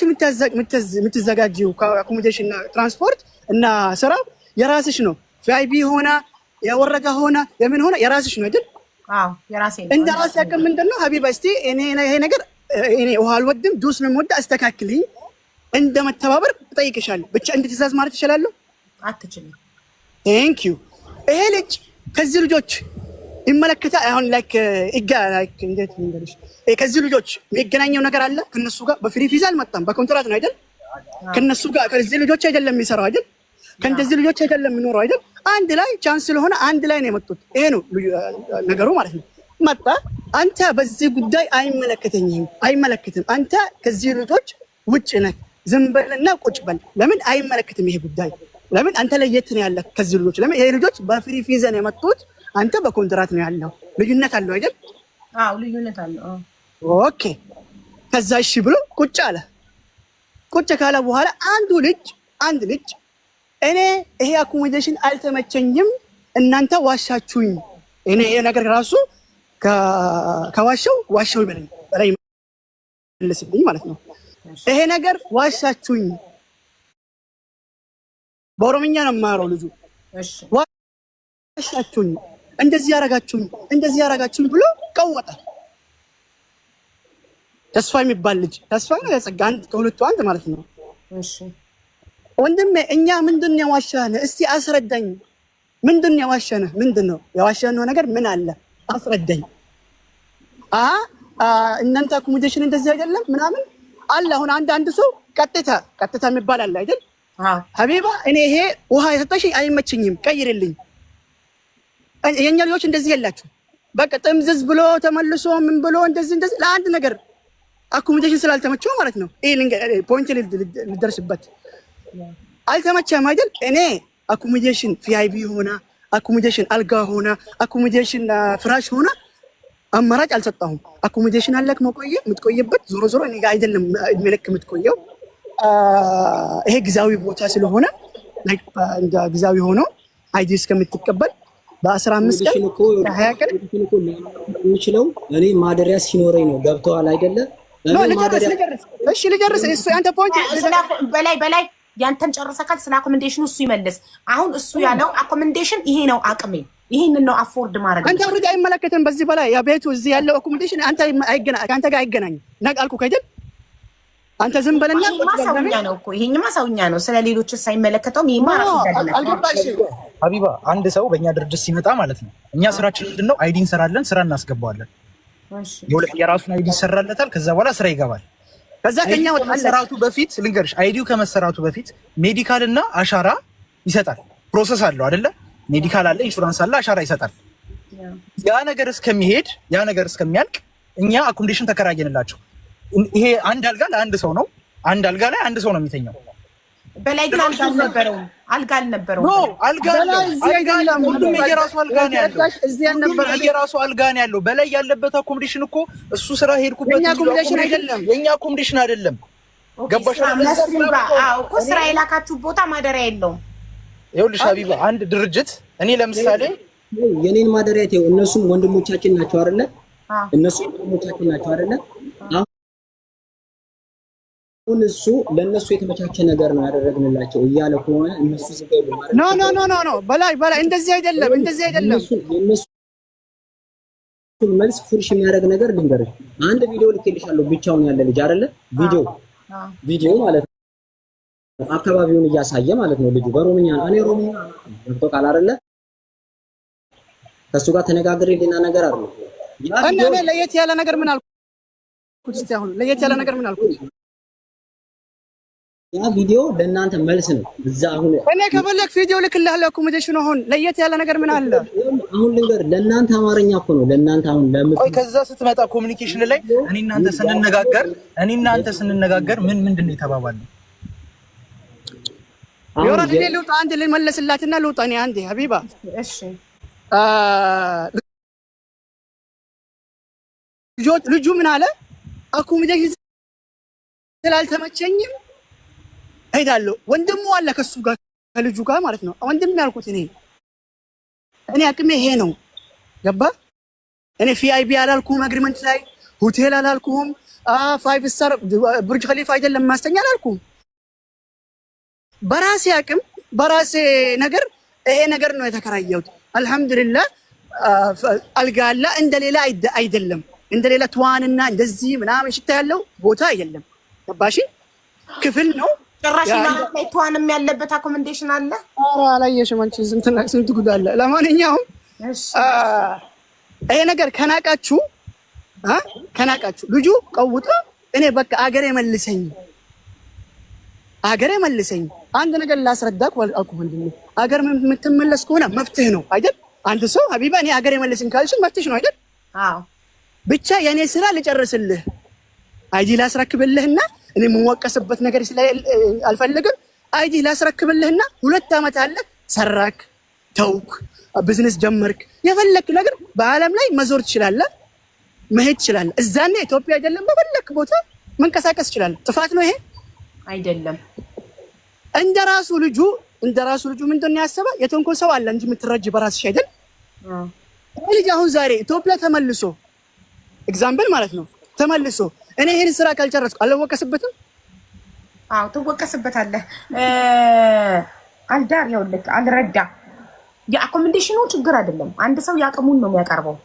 የምትዘጋጂው አኮሞዴሽን ትራንስፖርት እና ስራው የራስሽ ነው። ቪአይፒ ሆና የወረጋ ሆና የምን ሆና የራስሽ ነው አይደል? የራሴ እንደ ራሴ ያቀም ምንድነው ሀቢባ እስቲ እኔ ይሄ ነገር እኔ ውሃ አልወድም ጁስ ነው የምወድ አስተካክልኝ፣ እንደ መተባበር እጠይቅሻለሁ። ብቻ እንደ ትእዛዝ ማለት እችላለሁ? አትችልም። ቴንክ ዩ። ይሄ ልጅ ከዚህ ልጆች ይመለከታ አሁን ላይክ እንዴት እንደልሽ ከዚህ ልጆች የሚገናኘው ነገር አለ ከነሱ ጋር። በፍሪ ቪዛ አልመጣም፣ በኮንትራት ነው አይደል? ከነሱ ጋር ከዚህ ልጆች አይደለም የሚሰራው አይደል? ከእንደዚህ ልጆች አይደለም የሚኖረው አይደል? አንድ ላይ ቻንስ ስለሆነ አንድ ላይ ነው የመጡት። ይሄ ነው ነገሩ ማለት ነው። መጣ። አንተ በዚህ ጉዳይ አይመለከትም። አንተ ከዚህ ልጆች ውጭ ነህ፣ ዝም በልና ቁጭ በል። ለምን አይመለከትም ይሄ ጉዳይ? ለምን አንተ ለየት ነው ያለ ከዚህ ልጆች? ለምን ይሄ ልጆች በፍሪ ቪዛ ነው የመጡት፣ አንተ በኮንትራት ነው ያለው። ልዩነት አለው አይደል? ልዩነት አለው። ኦኬ። ከዛ እሺ ብሎ ቁጭ አለ። ቁጭ ካለ በኋላ አንድ ልጅ እኔ ይሄ አኮሞዴሽን አልተመቸኝም፣ እናንተ ዋሻችሁኝ። እኔ ይሄ ነገር ራሱ ዋሻው ይበለኝ በላይ መልስልኝ ማለት ነው። ይሄ ነገር ዋሻችሁኝ፣ በኦሮምኛ ነው የማወራው ልጁ። ዋሻችሁኝ፣ እንደዚህ ያረጋችሁኝ ብሎ ቀወጠ። ተስፋ የሚባል ልጅ ተስፋ ነው ያጸጋ ከሁለቱ አንድ ማለት ነው። ወንድሜ እኛ ምንድን ነው የዋሻነህ? እስቲ አስረዳኝ። ምንድን ነው የዋሻነህ? ምንድን ነው የዋሻነው ነገር ምን አለ? አስረዳኝ። እናንተ አኮሞዴሽን እንደዚህ አይደለም ምናምን አለ። አሁን አንድ ሰው ቀጥታ የሚባል አለ አይደል? ሀቢባ እኔ ይሄ ውሃ የሰጠሽኝ አይመችኝም፣ ቀይርልኝ። የኛ ልጆች እንደዚህ የላችሁ። በቃ ጥምዝዝ ብሎ ተመልሶ ምን ብሎ እንደዚህ ለአንድ ነገር አኮሞዴሽን ስላልተመቸው ማለት ነው። ይሄ ፖይንት ልደርስበት አልተመቸም አይደል? እኔ አኮሞዴሽን ቪአይፒ ሆና አኮሞዴሽን አልጋ ሆና አኮሞዴሽን ፍራሽ ሆና አማራጭ አልሰጣሁም። አኮሞዴሽን አለክ የምትቆይበት ዞሮ ዞሮ እኔ ጋር አይደለም እድሜ ልክ የምትቆየው። ይሄ ጊዜያዊ ቦታ ስለሆነ እንደ ጊዜያዊ ሆኖ አይዲ እስከምትቀበል በ15 ቀን 20 ቀን የሚችለው እኔ ማደሪያ ሲኖረኝ ነው። ገብተዋል አይደለ? እሺ ልጨርስ። እሱ ያንተ ፖይንት በላይ ያንተን ጨርሰካል። ስለ አኮሞዴሽኑ እሱ ይመልስ። አሁን እሱ ያለው አኮሞዴሽን ይሄ ነው አቅሜ፣ ይሄንን ነው አፎርድ ማድረግ። አንተ ወርድ አይመለከተም። በዚህ በላይ ያ ቤቱ እዚህ ያለው አኮሞዴሽን አንተ ጋር አይገናኝም። ነቃልኩ አይደል? አንተ ዝም በለና ማሳውኛ ነው እኮ ይሄኝማ ሳውኛ ነው። ስለ ሌሎች ሳይመለከተውም ይሄማ ራሱ ሀቢባ አንድ ሰው በእኛ ድርጅት ሲመጣ ማለት ነው እኛ ስራችን ምንድነው? አይዲ እንሰራለን፣ ስራ እናስገባዋለን። የራሱን አይዲ ይሰራለታል። ከዛ በኋላ ስራ ይገባል። ከዛ ከኛ ከመሰራቱ በፊት ልንገርሽ፣ አይዲው ከመሰራቱ በፊት ሜዲካል እና አሻራ ይሰጣል። ፕሮሰስ አለው አይደለ? ሜዲካል አለ፣ ኢንሹራንስ አለ፣ አሻራ ይሰጣል። ያ ነገር እስከሚያልቅ እኛ አኮሞዴሽን ተከራየንላቸው። ይሄ አንድ አልጋ ለአንድ ሰው ነው። አንድ አልጋ ላይ አንድ ሰው ነው የሚተኛው። በላይ ግን አልጋ አልነበረውም። አልጋ ሁሉም የየራሱ አልጋ ነው ያለው። የየራሱ አልጋ ነው ያለው። በላይ ያለበት አኮሞዴሽን እኮ እሱ ስራ ሄድኩበት የኛ አኮሞዴሽን አይደለም፣ የኛ አኮሞዴሽን አይደለም። ገባሽ? እኮ ስራ የላካችሁ ቦታ ማደሪያ የለውም። ይኸውልሽ ሀቢባ አንድ ድርጅት እኔ ለምሳሌ የኔን ማደሪያ ተይው፣ እነሱም ወንድሞቻችን ናቸው አይደለ? እነሱም ወንድሞቻችን ናቸው አይደለ? አሁን እሱ ለነሱ የተመቻቸ ነገር ነው ያደረግንላቸው እያለ ከሆነ እነሱ ዝገቡ ማለት ነው። ኖ በላይ እንደዚህ አይደለም። የነሱ መልስ ፉርሽ የሚያደርግ ነገር ልንገርሽ። አንድ ቪዲዮ ልኬልሻለሁ፣ ብቻውን ያለ ልጅ አይደለ? ቪዲዮ ማለት ነው አካባቢውን እያሳየ ማለት ነው። ልጁ በሮምኛ ነው። እኔ ሮምኛ ነው ቃል አይደለ? ከሱ ጋር ተነጋግሬ ሌላ ነገር አይደለም። እኔ ለየት ያለ ነገር ምን አልኩት? እስቲ አሁን ለየት ያለ ነገር ምን አልኩት? ያ ቪዲዮ ለእናንተ መልስ ነው። እዛ አሁን እኔ ከፈለክ ቪዲዮ ልክልሃለሁ። አኮሞዴሽን አሁን ለየት ያለ ነገር ምን አለ? አሁን ልንገር፣ ለእናንተ አማርኛ እኮ ነው። ለእናንተ አሁን ቆይ፣ ከዛ ስትመጣ ኮሚኒኬሽን ላይ እኔ እናንተ ስንነጋገር ምንድን ነው የተባባልነው? ይወራል እንዴ? ልውጣ አንድ ልመለስላትና ልውጣ እኔ አንዴ ሀቢባ። እሺ ልጁ ምን አለ? አኮሞዴሽን ስላልተመቸኝም ሄዳለሁ። ወንድሙ አለ ከሱ ጋር ከልጁ ጋር ማለት ነው። ወንድም ያልኩት እኔ አቅሜ ይሄ ነው። ገባ? እኔ ቪአይፒ አላልኩም፣ አግሪመንት ላይ ሆቴል አላልኩም፣ 5 ስታር ቡርጅ ኸሊፋ አይደለም ማስተኛ አላልኩም። በራሴ አቅም በራሴ ነገር ይሄ ነገር ነው የተከራየሁት። አልሐምዱሊላህ አልጋ አለ። እንደሌላ አይደለም፣ እንደሌላ ትዋንና እንደዚህ ምናምን ሽታ ያለው ቦታ አይደለም። ገባሽ? ክፍል ነው ጭራሽ ላይ ትዋንም ያለበት አኮሞዴሽን አለ። ኧረ አላየሽም አንቺ ስንት ጉድ አለ። ለማንኛውም ይሄ ነገር ከናቃችሁ ልጁ ቀውጦ እኔ በቃ አገሬ መልሰኝ አንድ ነገር ላስረዳክ አልኩ። ወንድሜ አገር የምትመለስ ከሆነ መፍትሄ ነው አይደል? አንድ ሰው ሀቢባ እኔ አገሬ መልሰኝ ካልሽኝ መፍትሄ ነው አይደል? አዎ። ብቻ የኔ ስራ ልጨርስልህ፣ አይዲ ላስረክብልህና እኔ የምወቀስበት ነገር አልፈልግም። አይዲ ላስረክብልህና 2 ዓመት አለ ሰራክ፣ ተውክ፣ ቢዝነስ ጀመርክ፣ የፈለክ ነገር በአለም ላይ መዞር ትችላለህ፣ መሄድ ትችላለህ። እዛኔ ኢትዮጵያ አይደለም በፈለክ ቦታ መንቀሳቀስ ትችላለህ። ጥፋት ነው ይሄ አይደለም። እንደራሱ ልጁ ምንድን ነው ያሰበ? የተንኮል ሰው አለ እንጂ የምትረጂ በራስሽ አይደል? ልጅ አሁን ዛሬ ኢትዮጵያ ተመልሶ ኤግዛምፕል ማለት ነው ተመልሶ እኔ ይሄን ስራ ካልጨረስኩ አልወቀስበትም? አዎ ትወቀስበታለህ። አልዳር ይኸውልህ አልረዳ የአኮሞዴሽኑ ችግር አይደለም። አንድ ሰው ያቅሙን ነው የሚያቀርበው።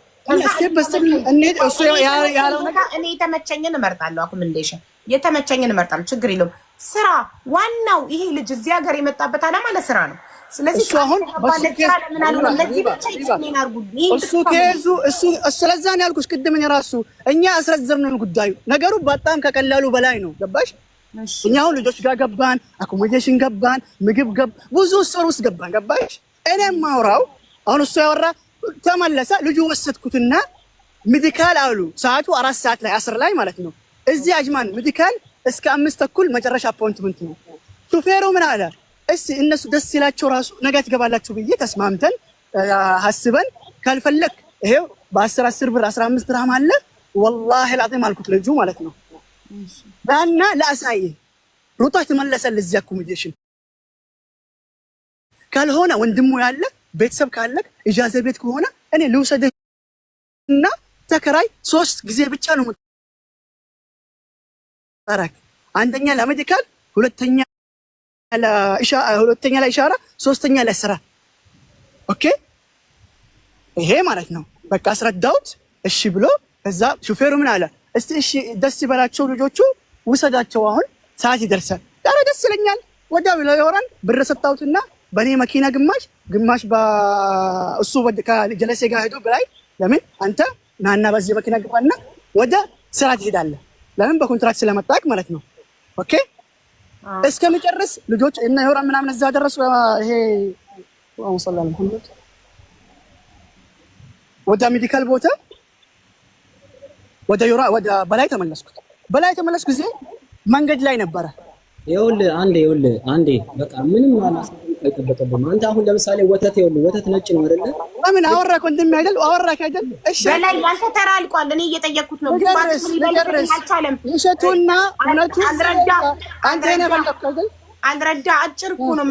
እኔ የተመቸኝን እመርጣለሁ። አኮሞዴሽን የተመቸኝን እመርጣለሁ። ችግር የለውም። ስራ ዋናው ይሄ ልጅ እዚህ ሀገር የመጣበት ዓላማ ለስራ ነው። ስለዚህ ስለዛ ነው ያልኩሽ ቅድም። እኔ ራሱ እኛ አስረዘርነው ጉዳዩ። ነገሩ በጣም ከቀላሉ በላይ ነው። ገባሽ? እኛው ልጆች ጋር ገባን፣ አኮሞዴሽን ገባን፣ ምግብ ብዙ ስር ውስጥ ገባን። ገባሽ? እኔም ማውራው አሁን እሱ ያወራ ተመለሰ። ልጁ ወሰድኩትና ሜዲካል አሉ ሰዓቱ 4 ሰዓት ላይ 10 ላይ ማለት ነው። እዚህ አጅማን ሜዲካል እስከ 5 ተኩል መጨረሻ አፖይንትመንት ነው። ሹፌሩ ምን አለ? እስቲ እነሱ ደስ ይላቸው ራሱ ነገ ትገባላችሁ ብዬ ተስማምተን ሐስበን ካልፈለክ ይሄው በ10 ብር 15 ድርሃም አለ ወላሂ العظيم አልኩት ልጁ ማለት ነው። ዳና ለአሳይ ሩጣች ተመለሰልህ እዚህ አኮሞዴሽን ካልሆነ ወንድሙ ያለ ቤተሰብ ካለ ኢጃዛ ቤት ከሆነ እኔ ልውሰድና ተከራይ 3 ጊዜ ብቻ ነው ታረክ አንደኛ ለሜዲካል ሁለተኛ ለኢሻራ ሶስተኛ ለስራ ኦኬ ይሄ ማለት ነው። በቃ አስረዳውት እሺ ብሎ ከዛ ሹፌሩ ምን አለ? እስቲ እሺ ደስ ይበላቸው ልጆቹ ውሰዳቸው አሁን ሰዓት ይደርሳል። ዳራ ደስ ይለኛል። ወዳው ለዮራን ብር ሰጣውትና በኔ መኪና ግማሽ በእሱ ከጀለሴ ጋር ሄዶ ብላይ ለምን አንተ ናና በዚህ መኪና ግባና ወደ ስራ ትሄዳለህ። ለምን በኮንትራክት ስለመጣክ ማለት ነው። ኦኬ እስከሚጨርስ ልጆች እና ዮራን ምናምን እዛ ደረሱ። ይሄ ወሰላም ሁሉ ወደ ሜዲካል ቦታ ወደ ዮራ ወደ በላይ ተመለስኩት። በላይ ተመለስኩ ጊዜ መንገድ ላይ ነበረ። ይኸውልህ አንዴ በቃ ምንም አይጠበቅብህም። አንተ አሁን ለምሳሌ ወተት ወተት ነጭ ነው አይደለ? ለምን አወራክ ወንድሜ አይደል? አወራክ አይደል? እሺ በላይ አንተ ተራ አልቋል። እኔ እየጠየቅኩት ነው። ግን ባንተ ምን ይበልጥ አልቻለም። እሸቱና እውነቱ አንተ ነህ በለጥከው አይደል? አልረዳ አጭር እኮ ነው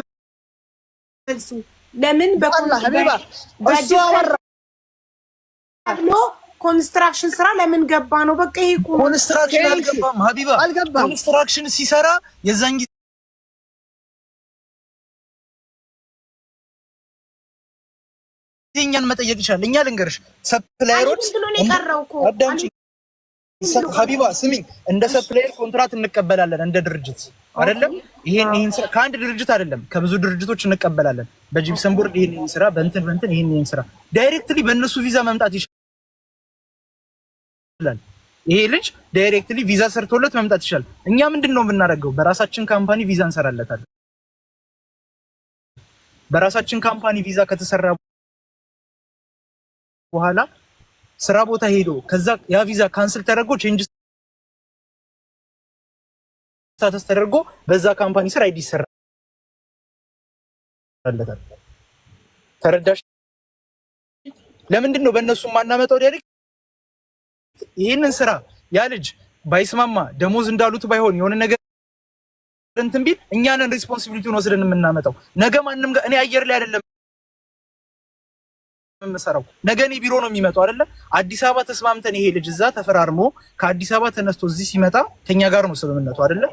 መልሱ። ለምን በኮንትራክት ሀቢባ እሱ አወራ ብሎ ኮንስትራክሽን ስራ ለምን ገባ ነው? በቃ ይሄ ኮንስትራክሽን አልገባም ሀቢባ። ኮንስትራክሽን ሲሰራ የዛን ጊዜ እኛን መጠየቅ ይችላል። እኛ ልንገርሽ ሰፕላየሮች አዳምጪ ሀቢባ ስሚኝ፣ እንደ ሰፕላየር ኮንትራት እንቀበላለን እንደ ድርጅት አይደለም። ይሄን ስራ ከአንድ ድርጅት አይደለም ከብዙ ድርጅቶች እንቀበላለን። በጂፕሰን ቦርድ ይሄን ስራ በእንትን ይሄን ስራ ዳይሬክትሊ በእነሱ ቪዛ መምጣት ይችላል። ይሄ ልጅ ዳይሬክትሊ ቪዛ ሰርቶለት መምጣት ይችላል። እኛ ምንድነው የምናደርገው? በራሳችን ካምፓኒ ቪዛ እንሰራለታለን። በራሳችን ካምፓኒ ቪዛ ከተሰራ በኋላ ስራ ቦታ ሄዶ ከዛ ያ ቪዛ ካንስል ተደርጎ ቼንጅ ስታተስ ተደርጎ በዛ ካምፓኒ ስራ አይዲ ይሰራለታል። ተረዳሽ? ለምንድን ነው በእነሱ ማናመጣው ዳይሬክት ይሄንን ስራ ያ ልጅ ባይስማማ ደሞዝ እንዳሉት ባይሆን የሆነ ነገር እንትን ቢል እኛንን ሪስፖንሲቢሊቲውን ወስደን የምናመጣው ነገ ማንንም ጋር እኔ አየር ላይ አይደለም የምሰራው ነገ እኔ ቢሮ ነው የሚመጣው አይደለ? አዲስ አበባ ተስማምተን ይሄ ልጅ እዛ ተፈራርሞ ከአዲስ አበባ ተነስቶ እዚህ ሲመጣ ከኛ ጋር ነው ስምምነቱ አይደለ?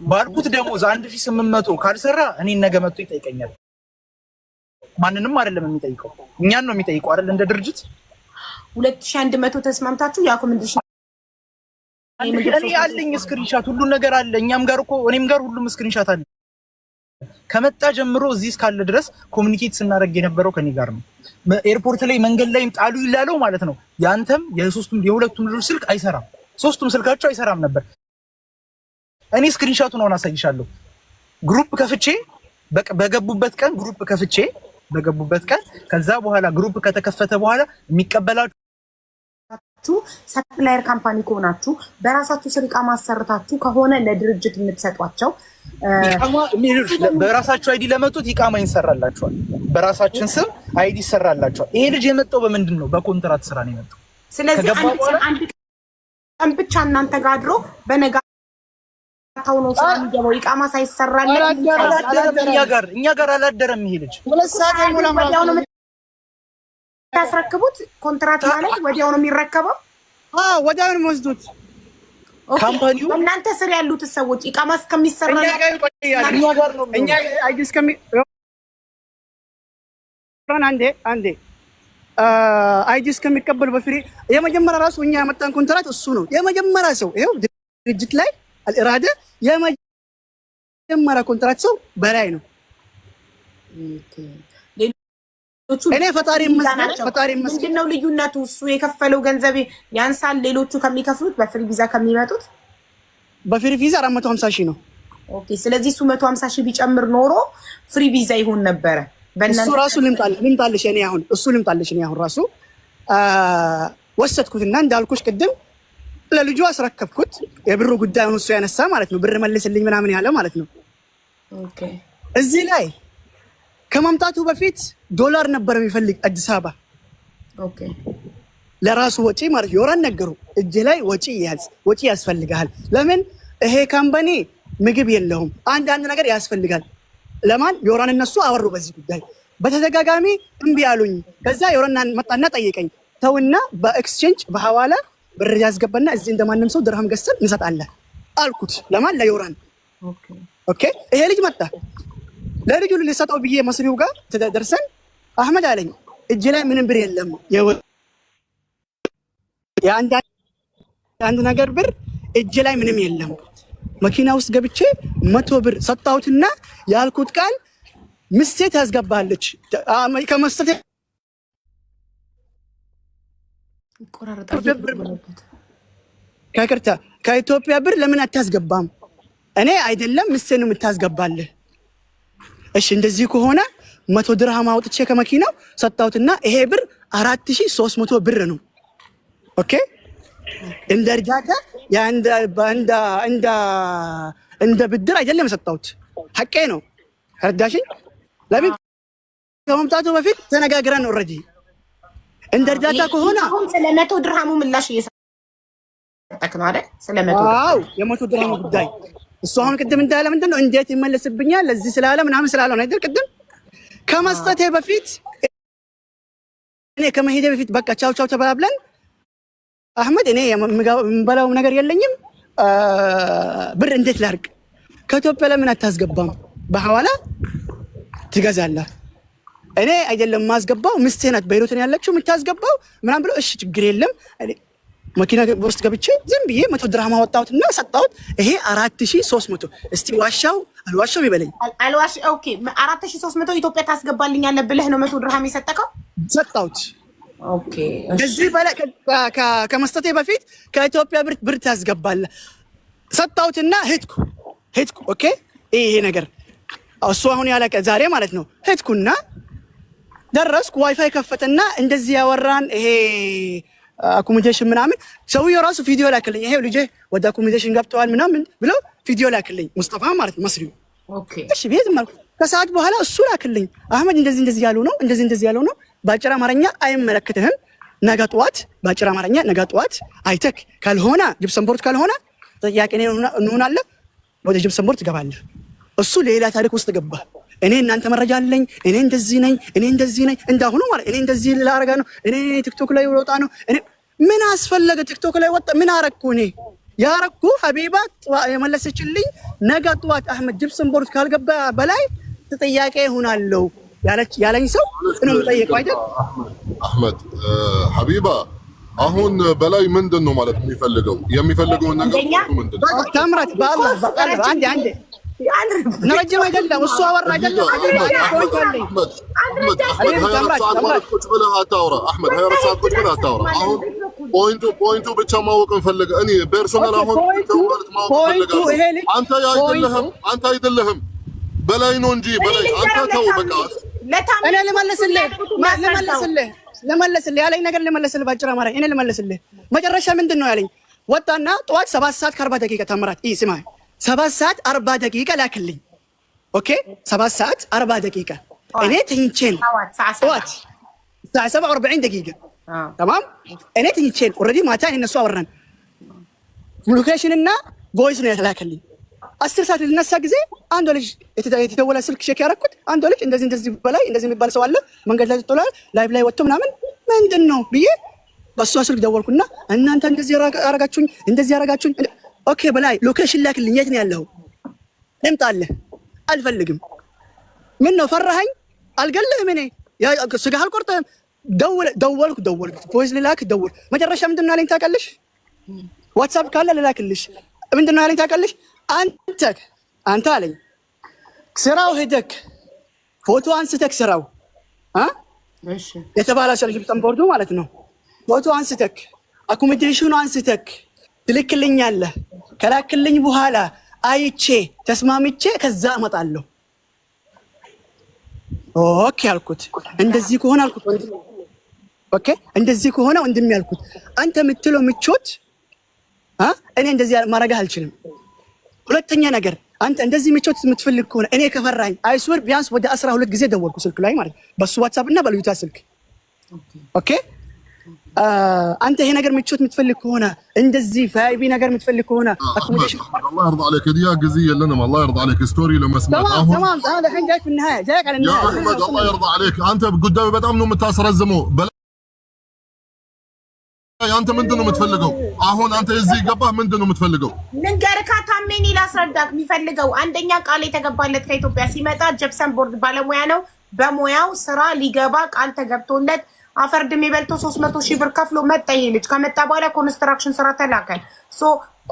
ባልኩት ደሞዝ 1800 ካልሰራ እኔን ነገ መጥቶ ይጠይቀኛል። ማንንም አይደለም የሚጠይቀው እኛን ነው የሚጠይቀው አይደል? እንደ ድርጅት 2100 ተስማምታችሁ የአኮሞዴሽን እኔ ያለኝ ስክሪንሻት ሁሉ ነገር አለ። እኛም ጋር እኮ እኔም ጋር ሁሉም ስክሪንሻት አለ። ከመጣ ጀምሮ እዚህ እስካለ ድረስ ኮሙኒኬት ስናደርግ የነበረው ከኔ ጋር ነው። ኤርፖርት ላይ መንገድ ላይም ጣሉ ይላለው ማለት ነው። ያንተም የሁለቱም ልጆች ስልክ አይሰራም። ሶስቱም ስልካቸው አይሰራም ነበር። እኔ ስክሪንሻቱን አሁን አሳይሻለሁ። ግሩፕ ከፍቼ በገቡበት ቀን ግሩፕ ከፍቼ በገቡበት ቀን ከዛ በኋላ ግሩፕ ከተከፈተ በኋላ የሚቀበላችሁ ሰፕላየር ካምፓኒ ከሆናችሁ በራሳችሁ ስር ዕቃ ማሰርታችሁ ከሆነ ለድርጅት የምትሰጧቸው በራሳችሁ አይዲ ለመጡት ኢቃማ ይሰራላችኋል። በራሳችን ስም አይዲ ይሰራላችኋል። ይሄ ልጅ የመጣው በምንድን ነው? በኮንትራት ስራ ነው የመጣው። ስለዚህ አንድ ቀን ብቻ እናንተ ጋር አድሮ በነጋታው ነው ስራ የሚገባው። ኢቃማ ሳይሰራለት እኛ ጋር አላደረም። ይሄ ልጅ ወዲያው ነው የምታስረክቡት። ኮንትራት ማለት ወዲያው ነው የሚረከበው። ወዲያው ነው የሚወስዱት። ካምፓኒው እናንተ ስር ያሉት ሰዎች ኢቃማ እስከሚሰራ እኛ ጋር ነው እኛ አይዲ እስከሚ አንዴ አይዲ እስከሚቀበል በፍሪ የመጀመሪያ ራሱ እኛ ያመጣን ኮንትራት እሱ ነው የመጀመሪያ ሰው። ይሄው ድርጅት ላይ አልኢራደ የመጀመሪያ ኮንትራት ሰው በላይ ነው። እኔ ፈጣሪ ይመስገን። ምንድነው ልዩነቱ? እሱ የከፈለው ገንዘብ ያንሳል ሌሎቹ ከሚከፍሉት በፍሪ ቪዛ ከሚመጡት። በፍሪ ቪዛ 450 ሺህ ነው። ኦኬ ስለዚህ እሱ 150 ሺህ ቢጨምር ኖሮ ፍሪ ቪዛ ይሆን ነበረ። እሱ ራሱ ልምጣልሽ እኔ አሁን ራሱ ወሰድኩትና እንዳልኩሽ ቅድም ለልጁ አስረከብኩት። የብሩ ጉዳይ ነው እሱ ያነሳ ማለት ነው። ብር መልስልኝ ምናምን ያለ ማለት ነው። ኦኬ እዚህ ላይ ከመምጣቱ በፊት ዶላር ነበር የሚፈልግ አዲስ አበባ። ኦኬ ለራሱ ወጪ ማለት ዮራን ነገሩ እጅ ላይ ወጪ ያስፈልጋል። ለምን ይሄ ካምፓኒ ምግብ የለውም፣ አንዳንድ ነገር ያስፈልጋል። ለማን ዮራን እነሱ አወሩ በዚህ ጉዳይ በተደጋጋሚ እምቢ አሉኝ። ከዛ ዮራን መጣና ጠየቀኝ። ተውና በኤክስቼንጅ በሐዋላ ብር ያስገባና እዚህ እንደማንም ሰው ድርሃም ገዝተን እንሰጣለን አልኩት። ለማን ለዮራን። ኦኬ ይሄ ልጅ መጣ። ለልጁ ልሰጠው ብዬ መስሪው ጋር ተደርሰን አህመድ አለኝ እጅ ላይ ምንም ብር የለም፣ የአንድ ነገር ብር እጅ ላይ ምንም የለም። መኪና ውስጥ ገብቼ 100 ብር ሰጣሁትና ያልኩት ቃል ምስቴ ታስገባለች። ከመስጠት ከኢትዮጵያ ብር ለምን አታስገባም? እኔ አይደለም ምስቴ ነው የምታስገባልህ። እሺ እንደዚህ ከሆነ 100 ድርሃም አውጥቼ ከመኪናው ሰጣሁትና ይሄ ብር 4300 ብር ነው። ኦኬ እንደ እርዳታ እንደ ብድር አይደለም የሰጣሁት፣ ሐቄ ነው። ረዳሽኝ። ለምን ከመምጣቱ በፊት ተነጋግረን ኦልሬዲ እንደ እርዳታ ከሆነ አሁን ስለ 100 ድርሃሙ ምላሽ እየሰጠክ ነው አይደል? ስለ 100 አዎ የ100 ድርሃሙ ጉዳይ እሱ አሁን ቅድም እንዳለ ምንድነው እንዴት ይመለስብኛል ለዚህ ስላለ ምናምን ስላለ ነው አይደል? ቅድም ከመስጠቴ በፊት እኔ ከመሄዴ በፊት በቃ ቻው ቻው ተባብለን አህመድ እኔ የምበላው ነገር የለኝም፣ ብር እንዴት ላድርግ? ከኢትዮጵያ ለምን አታስገባም? በሐዋላ ትገዛለህ። እኔ አይደለም ማስገባው ምስቴ ናት በይሩት ነው ያለችው የምታስገባው ምናምን ብሎ እሺ ችግር የለም መኪና ውስጥ ገብቼ ዝም ብዬ 100 ድርሃም አወጣሁትና ሰጣሁት። ይሄ 4300 እስቲ ዋሻው አልዋሻው ይበለኝ። አልዋሽ ኦኬ 4300 ኢትዮጵያ ታስገባልኛለህ ብለህ ነው 100 ድርሃም የሰጠከው? ሰጣሁት። ኦኬ ከዚህ በላይ ከመስጠቴ በፊት ከኢትዮጵያ ብር ታስገባለህ ሰጣሁትና ሄድኩ። ኦኬ ይሄ ነገር እሱ አሁን ያለቀ ዛሬ ማለት ነው። ሄድኩና ደረስኩ። ዋይፋይ ከፈተና እንደዚህ ያወራን ይሄ አኮሞዴሽን ምናምን ሰውዬው ራሱ ቪዲዮ ላክልኝ። ይሄ ልጄ ወደ አኮሞዴሽን ገብተዋል ምናምን ብሎ ቪዲዮ ላክልኝ። ሙስጠፋ ማለት መስሪው። ኦኬ እሺ ቤት ማለት ከሰዓት በኋላ እሱ ላክልኝ። አህመድ እንደዚህ ያሉ ነው እንደዚህ ያሉ ነው። በአጭር አማርኛ አይመለከትህም። ነገ ጠዋት በአጭር አማርኛ ነገ ጠዋት አይተክ ካልሆነ ጅብሰን ቦርድ ካልሆነ ጥያቄ እንሆናለን። ወደ ጅብሰን ቦርድ ትገባለህ። እሱ ሌላ ታሪክ ውስጥ ገባ። እኔ እናንተ መረጃ አለኝ፣ እኔ እንደዚህ ነኝ እንዳሁኑ ማለት እኔ እንደዚህ ላረጋ ነው፣ እኔ ቲክቶክ ላይ ወጣ ነው። እኔ ምን አስፈለገ ቲክቶክ ላይ ወጣ? ምን አረኩ? እኔ ያረኩ ሀቢባ የመለሰችልኝ ነገ ጠዋት አህመድ ጅብሰን ቦርድ ካልገባ በላይ ተጠያቂ እሆናለሁ ያለኝ ሰው ነው የምጠየቀው አይደል? አህመድ ሀቢባ አሁን በላይ ምንድን ነው ማለት የሚፈልገውን ነገር ምንድን ነው? ታምራት በአላህ አንዴ ነረጅም አይደለም እሱ አወራ አይደለም። አሁን ፖይንቱ ብቻ ማወቅ እንፈልግ። እኔ ፐርሶናል አሁን አንተ አይደለህም በላይ ነው እንጂ በላይ አንተ ተው በቃ እኔ ልመልስልህ ያለኝ ነገር ልመልስልህ ባጭር አማርኛ እኔ ልመልስልህ። መጨረሻ ምንድን ነው ያለኝ? ወጣና ጠዋት 7:40 ታምራት ስማ 7:40 ላክልኝ። ኦኬ 7:40 እኔ ተኝቼን ጠዋት 7:40 ተማም እኔ ተኝቼን ኦልሬዲ ማታ እነሱ አወራን። ሎኬሽን እና ቮይስ ነው ያላከልኝ። 10 ሰዓት ልነሳ ጊዜ አንድ ልጅ የተደወለ ስልክ ቼክ ያደረኩት አንድ ልጅ እንደዚህ በላይ እንደዚህ የሚባል ሰው አለ መንገድ ላይ ተጥሏል ላይቭ ላይ ወጥቶ ምናምን ምንድን ነው ብዬ በሷ ስልክ ደወልኩና እናንተ እንደዚህ ያረጋችሁኝ ኦኬ በላይ ሎኬሽን ላክልኝ። የት ነው ያለው? ልምጣልህ። አልፈልግም። ምን ነው ፈራኸኝ? አልገልህም። እኔ ስጋ አልቆርጥህም። ደወልኩ ቮይስ ልላክ ደውል። መጨረሻ ምንድን ነው ያለኝ ታውቃለሽ? ዋትሳፕ ካለ ልላክልሽ። ምንድን ነው ያለኝ ታውቃለሽ? አንተ አለኝ ስራው ሄደክ ፎቶ አንስተክ ስራው የተባለ ሰው ጅብሰን ቦርዱ ማለት ነው። ፎቶ አንስተክ አኮሞዴሽኑ አንስተክ ትልክልኛለህ። ከላክልኝ በኋላ አይቼ ተስማምቼ ከዛ እመጣለሁ። ኦኬ አልኩት። እንደዚህ ከሆነ አልኩት ኦኬ እንደዚህ ከሆነ ወንድሜ አልኩት አንተ የምትለው ምቾት እኔ እንደዚህ ማድረግ አልችልም። ሁለተኛ ነገር አንተ እንደዚህ ምቾት የምትፈልግ ከሆነ እኔ ከፈራኝ አይስወር ቢያንስ ወደ 12 ጊዜ ደወልኩ ስልክ ላይ ማለት በሱ ዋትስአፕ እና በልዩታ ስልክ ኦኬ አንተ ይሄ ነገር ምቾት የምትፈልግ ከሆነ እንደዚህ ፋይቢ ነገር የምትፈልግ ከሆነ አኮሞዴሽን الله يرضى عليك دي جزئيه يلنا الله يرضى عليك ستوري لما سمعت تمام انا الحين جايك في النهايه جايك على النهايه يا احمد الله يرضى عليك انت قدامي በጣም ነው የምታስረዝመው አንተ ምንድነው የምትፈልገው አሁን አንተ እዚህ ገባህ ምንድነው የምትፈልገው ልንገርካ ታሜኒ ላስረዳክ የሚፈልገው አንደኛ ቃል የተገባለት ከኢትዮጵያ ሲመጣ ጀፕሰን ቦርድ ባለሙያ ነው በሙያው ስራ ሊገባ ቃል ተገብቶለት አፈርድም የበልቶ 300,000 ብር ከፍሎ መጣ ይሄ ልጅ ከመጣ በኋላ ኮንስትራክሽን ስራ ተላከል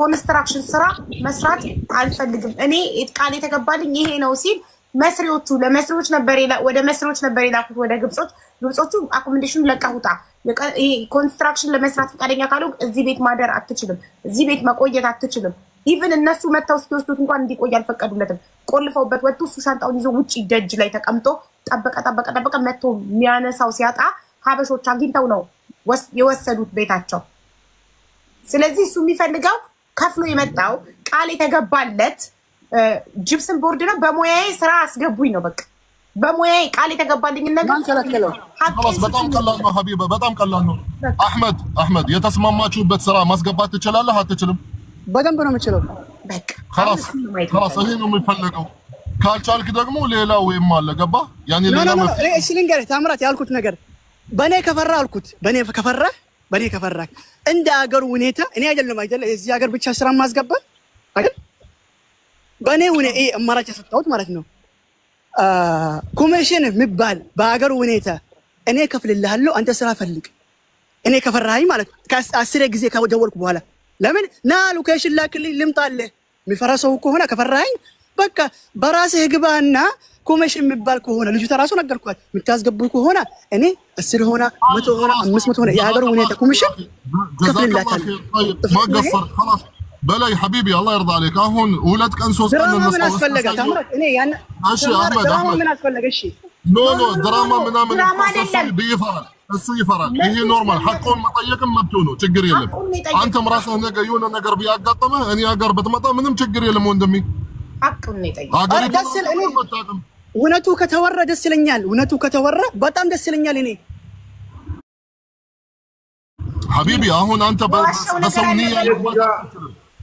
ኮንስትራክሽን ስራ መስራት አልፈልግም እኔ ቃል የተገባልኝ ይሄ ነው ሲል መስሪዎቹ ለመስሪዎች ነበር ወደ መስሪዎች ነበር የላኩት ወደ ግብጾቹ አኮሞዴሽን ለቃሁታ ኮንስትራክሽን ለመስራት ፈቃደኛ ካሉ እዚህ ቤት ማደር አትችልም እዚህ ቤት መቆየት አትችልም ኢቭን እነሱ መተው ሲወስዱት እንኳን እንዲቆይ አልፈቀዱለትም ቆልፈውበት ወጥቶ እሱ ሻንጣውን ይዞ ውጪ ደጅ ላይ ተቀምጦ ጠበቀ መጥቶ የሚያነሳው ሲያጣ ሀበሾች አግኝተው ነው የወሰዱት ቤታቸው ስለዚህ እሱ የሚፈልገው ከፍሎ የመጣው ቃል የተገባለት ጂፕሰን ቦርድ ነው በሙያዬ ስራ አስገቡኝ ነው በቃ በሙያዬ ቃል የተገባልኝ ነገር خلاص በጣም ቀላል ነው ሀቢባ በጣም ቀላል ነው አህመድ የተስማማችሁበት ስራ ማስገባት ትችላለህ አትችልም በደንብ ነው የምችለው በቃ خلاص ይሄ ነው የሚፈልገው ካልቻልክ ደግሞ ሌላ ወይም አለ ገባ ያኔ ሌላ መፍትሄ እሺ ልንገርህ ታምራት ያልኩት ነገር በኔ ከፈራ አልኩት በኔ ከፈራ እንደ ሀገሩ ሁኔታ እኔ አይደለም እዚህ ሀገር ብቻ ስራ ማስገባ አይደል በኔ ሁኔታ አማራጭ ሰጣሁት ማለት ነው ኮሚሽን የሚባል በሀገሩ ሁኔታ እኔ ከፍልልሃለሁ አንተ ስራ ፈልግ እኔ ከፈራኸኝ ማለት ከ10 ጊዜ ከደወልኩ በኋላ ለምን ና ሎኬሽን ላክልኝ ልምጣልህ የሚፈራ ሰው ከሆነ ከፈራኸኝ በቃ በራስህ ግባና ኮሚሽን የሚባል ከሆነ ልጅ ተራሱ ነገርኳት የምታስገቡ ከሆነ እኔ 10 ሆነ 100 ሆነ 500 ሆነ የሀገሩ ሁኔታ ኮሚሽን ከፍልላታለሁ ማገፈር خلاص በላይ ሐቢቢ الله يرضى عليك አሁን 2 ቀን 3 ቀን ምን አስፈለገ ታምራት እኔ ያን እሺ አህመድ ምን አስፈለገ እሺ ኖ ድራማ ምናምን እሱ ይፈራል ይሄ ኖርማል ሐቁን መጠየቅም መብቱ ነው ችግር የለም አንተም ራስህ ነገ የሆነ ነገር ቢያጋጥምህ እኔ ሀገር ብትመጣ ምንም ችግር የለም ወንድሜ ሐቁን ነው ይጠይቃል እውነቱ ከተወራ ደስ ይለኛል እውነቱ ከተወራ በጣም ደስ ይለኛል እኔ ሐቢቢ አሁን አንተ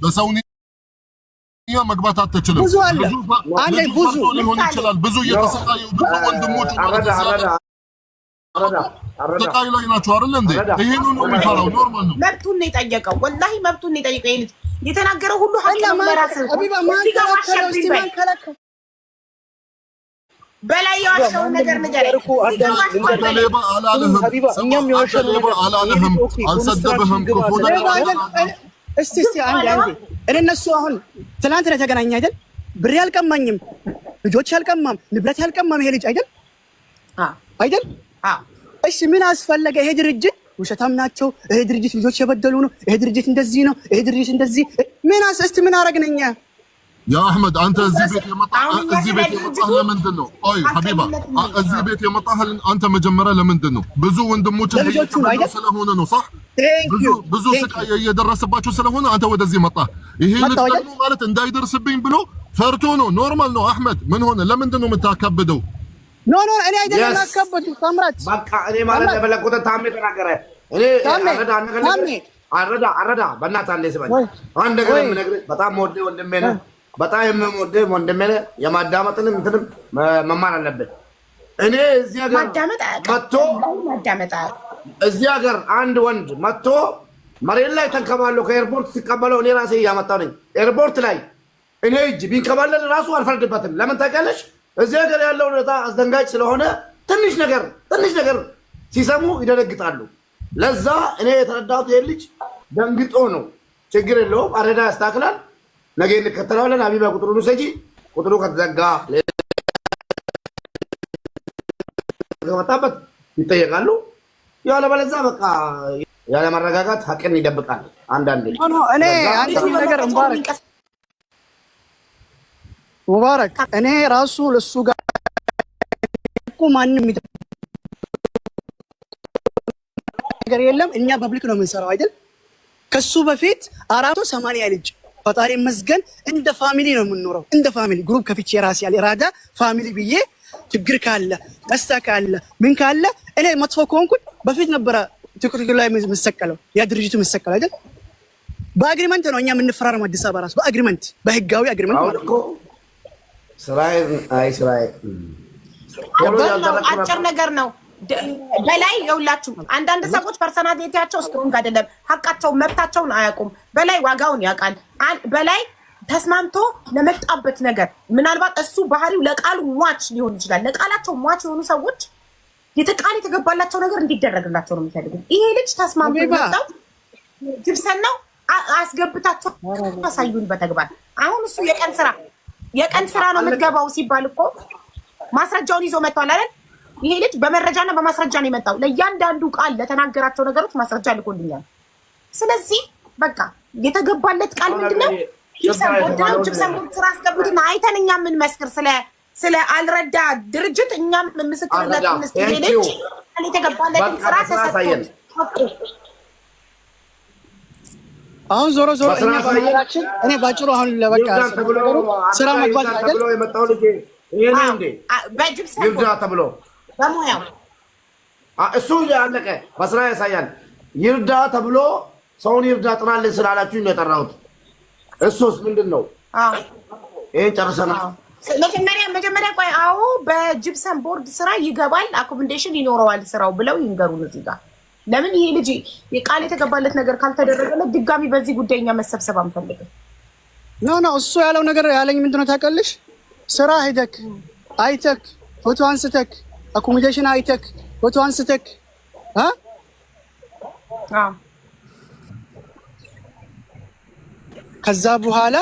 በሰውኒያ መግባት አትችልም ብዙ አለ አንዴ ብዙ ሊሆን ይችላል ብዙ እየተሰቃዩ ብዙ ወንድሞች ተቃይ ላይ ናቸው አይደል እንዴ ይሄን ነው የሚፈራው ኖርማል ነው መብቱን ነው የጠየቀው ወላሂ መብቱን ነው የጠየቀው ይሄን የተናገረው ሁሉ ሐቅ ነው ለራስ ሐቢባ ማን በላይ ያለው ነገር ንገረኝ ሐቢባ እኛም የወሸነው አላለህም አልሰደበህም ክፉ ነገር እስቲ አንዴ እነሱ አሁን ትናንት ነው የተገናኘ አይደል ብር ያልቀማኝም ልጆች ያልቀማም ንብረት ያልቀማም ይሄ ልጅ አይደል እሺ ምን አስፈለገ ይሄ ድርጅት ውሸታም ናቸው ይሄ ድርጅት ልጆች የበደሉ ነው ይሄ ድርጅት እንደዚህ ነው ይሄ ድርጅት እንደዚህ ምን እስቲ ምን አረግነኛ ያ አህመድ አንተ እዚህ ቤት የመጣህ ለምንድን ነው አይ ሐቢባ እዚህ ቤት የመጣህ አንተ መጀመሪያ ለምንድን ነው ብዙ ወንድሞች ስለሆነ ነው صح ብዙ ስቃይ እየደረሰባቸው ስለሆነ አንተ ወደዚህ መጣህ ይሄ ልጅ ማለት እንዳይደርስብኝ ብሎ ፈርቶ ነው ኖርማል ነው አህመድ ምን ሆነ ለምንድን ነው የምታከብደው ኖ እኔ አይደለም አከበቱ ታምራት በቃ እኔ ማለት ለበለቁት ታሜ ተናገረ እኔ አረዳ በእናትህ አለ ይስማኝ አንድ ነገር የምነግርህ በጣም ወንድ ወንድሜ ነው በጣም የምወደው ወንድሜ ነው የማዳመጥንም እንትንም መማር አለበት እኔ እዚህ ሀገር ማዳመጥ እዚህ ሀገር አንድ ወንድ መጥቶ መሬት ላይ ተንከባሎ ከኤርፖርት ሲቀበለው እኔ ራሴ እያመጣሁ ነኝ ኤርፖርት ላይ እኔ እጅ ቢንከባለል ራሱ አልፈርድበትም ለምን ታውቂያለሽ እዚህ ሀገር ያለው ሁኔታ አስደንጋጭ ስለሆነ ትንሽ ነገር ሲሰሙ ይደነግጣሉ ለዛ እኔ የተረዳሁት ይሄ ልጅ ደንግጦ ነው ችግር የለውም አረዳ ያስተካክላል ነገ እንከተለዋለን ሐቢባ ቁጥሩን ውሰጂ ቁጥሩ ከተዘጋ ከመጣበት ይጠየቃሉ ያለበለዚያ በቃ ያለ መረጋጋት ሀቅን ይደብቃል አንዳንዴ። እኔ አንተ ነገር ሙባረክ እኔ ራሱ ለሱ ጋር እኮ ማንንም ነገር የለም። እኛ ፐብሊክ ነው የምንሰራው አይደል? ከሱ በፊት 480 ልጅ ፈጣሪ መስገን እንደ ፋሚሊ ነው የምንኖረው። እንደ ፋሚሊ ግሩፕ ከፍቼ ራሴ ያለ ኢራዳ ፋሚሊ ብዬ ችግር ካለ ደስታ ካለ ምን ካለ እኔ መጥፎ ከሆንኩኝ በፊት ነበረ ቲክቶክ ላይ መሰቀለው ያ ድርጅቱ መሰቀለው አይደል? በአግሪመንት ነው እኛ የምንፈራረመው። አዲስ አበባ ራሱ በአግሪመንት በህጋዊ አግሪመንት ማለት ነው። ስራዬ አጭር ነገር ነው። በላይ የውላችሁ አንዳንድ ሰዎች ፐርሰናሊቲያቸው ስትሮንግ አይደለም፣ ሀቃቸውን መብታቸውን አያውቁም። በላይ ዋጋውን ያውቃል። በላይ ተስማምቶ ለመጣበት ነገር ምናልባት እሱ ባህሪው ለቃሉ ሟች ሊሆን ይችላል። ለቃላቸው ሟች የሆኑ ሰዎች የተቃል የተገባላቸው ነገር እንዲደረግላቸው ነው የሚፈልጉት። ይሄ ልጅ ተስማምቶ የመጣው ጅብሰን ነው። አስገብታቸው አሳዩን በተግባር። አሁን እሱ የቀን ስራ ነው የምትገባው ሲባል እኮ ማስረጃውን ይዞ መጥቷል አይደል? ይሄ ልጅ በመረጃና በማስረጃ ነው የመጣው። ለእያንዳንዱ ቃል ለተናገራቸው ነገሮች ማስረጃ ልኮልኛል። ስለዚህ በቃ የተገባለት ቃል ምንድነው? ጅብሰን ቦርድ ነው። ጅብሰን ቦርድ ስራ አስገቡትና አይተን እኛ ምን መስክር ስለ አልረዳ ድርጅት እኛም ምስክርነት እንስጥ። ይሄ ልጅ የተገባለትን ስራ ተሰጥቶት አሁን ዞሮ እኛ በመላችን እኔ ባጭሩ አሁን ለበቃ ስራ መግባት አይደል? የመጣው ልጅ ይሄ ነው እንዴ? በጅብሰን ይርዳ ተብሎ በሙያው እሱ ያለቀ በስራ ያሳያል። ይርዳ ተብሎ ሰውን ይርዳ ጥራልን ስላላችሁ ነው የጠራሁት። እሱስ ምንድነው? ይሄን ጨርሰናል። መጀመሪያ ቆይ፣ አዎ በጅብሰን ቦርድ ስራ ይገባል፣ አኮሞዴሽን ይኖረዋል ስራው ብለው ይንገሩን እዚህ ጋር። ለምን ይሄ ልጅ የቃል የተገባለት ነገር ካልተደረገለት ድጋሚ በዚህ ጉዳይ እኛ መሰብሰብ አንፈልግም። ኖ እሱ ያለው ነገር ያለኝ ምንድነው ታውቃለሽ? ስራ ሄደክ አይተክ ፎቶ አንስተክ አኮሞዴሽን አይተክ ፎቶ አንስተክ ከዛ በኋላ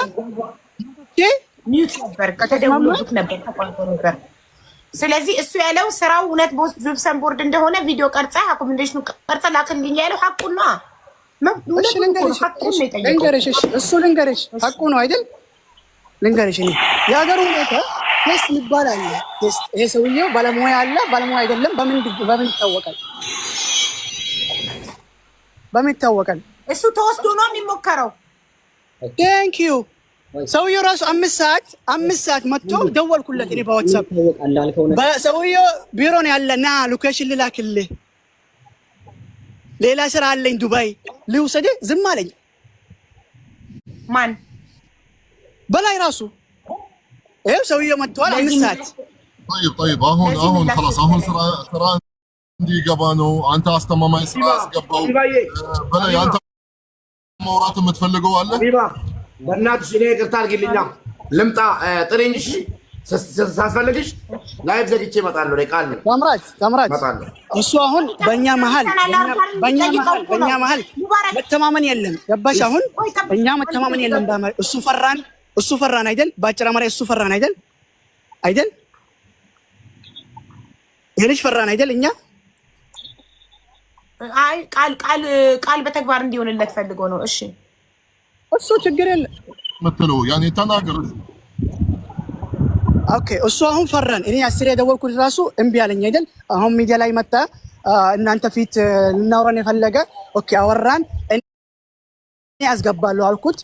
ሚውት ነበር ከተደውሎት ነበር ተቋርጦ ነበር። ስለዚህ እሱ ያለው ስራው እውነት ጅብሰን ቦርድ እንደሆነ ቪዲዮ ቀርጻ አኮሞዴሽኑ ቀርጻ ላክልኝ ያለው ሐቁ ነው። እሱ ልንገርሽ ሐቁ ነው አይደል? ልንገርሽ እኔ የሀገሩ ሁኔታ ቴስት የሚባል አለ። ቴስት ይሄ ሰውዬው ባለሙያ አለ ባለሙያ አይደለም በምን ይታወቃል? በምን ይታወቃል? እሱ ተወስዶ ነው የሚሞከረው። ቴንክ ዩ ሰውዬው ራሱ 5 ሰዓት መጥቶ ደወልኩለት እኔ በዋትስአፕ በሰውዬው ቢሮ ነው ያለና ሎኬሽን ልላክልህ ሌላ ስራ አለኝ ዱባይ ልውሰድህ ዝም አለኝ። ማን በላይ ራሱ ይሄው ሰውዬው መጥቷል 5 ሰዓት። طيب አሁን خلاص አሁን ስራ እንዲገባ ነው። አንተ አስተማማኝ ስራ አስገባው። በላይ አንተ ማውራት የምትፈልገው አለ? በእናትሽ እኔ ይቅርታ አድርጊልኛ ልምጣ ጥሪኝ። እሺ ሳስፈልግሽ ላይቭ ዘግቼ እመጣለሁ። ቃል ነው ታምራት እሱ አሁን በእኛ መሀል መተማመን የለም። ገባሽ? አሁን በእኛ መተማመን የለም። እሱ ፈራን አይደል? በአጭር አማርኛ እሱ ፈራን አይደል? የልጅ ፈራን አይደል? እኛ አይ ቃል በተግባር እንዲሆንለት ፈልጎ ነው። እሺ እሱ ችግር የለም ምትለው ያኔ ተናገር። ኦኬ እሱ አሁን ፈራን። እኔ 10 የደወልኩት ራሱ እምቢ አለኝ አይደል? አሁን ሚዲያ ላይ መጣ እናንተ ፊት ልናወራን የፈለገ ኦኬ አወራን። እኔ ያስገባለሁ አልኩት።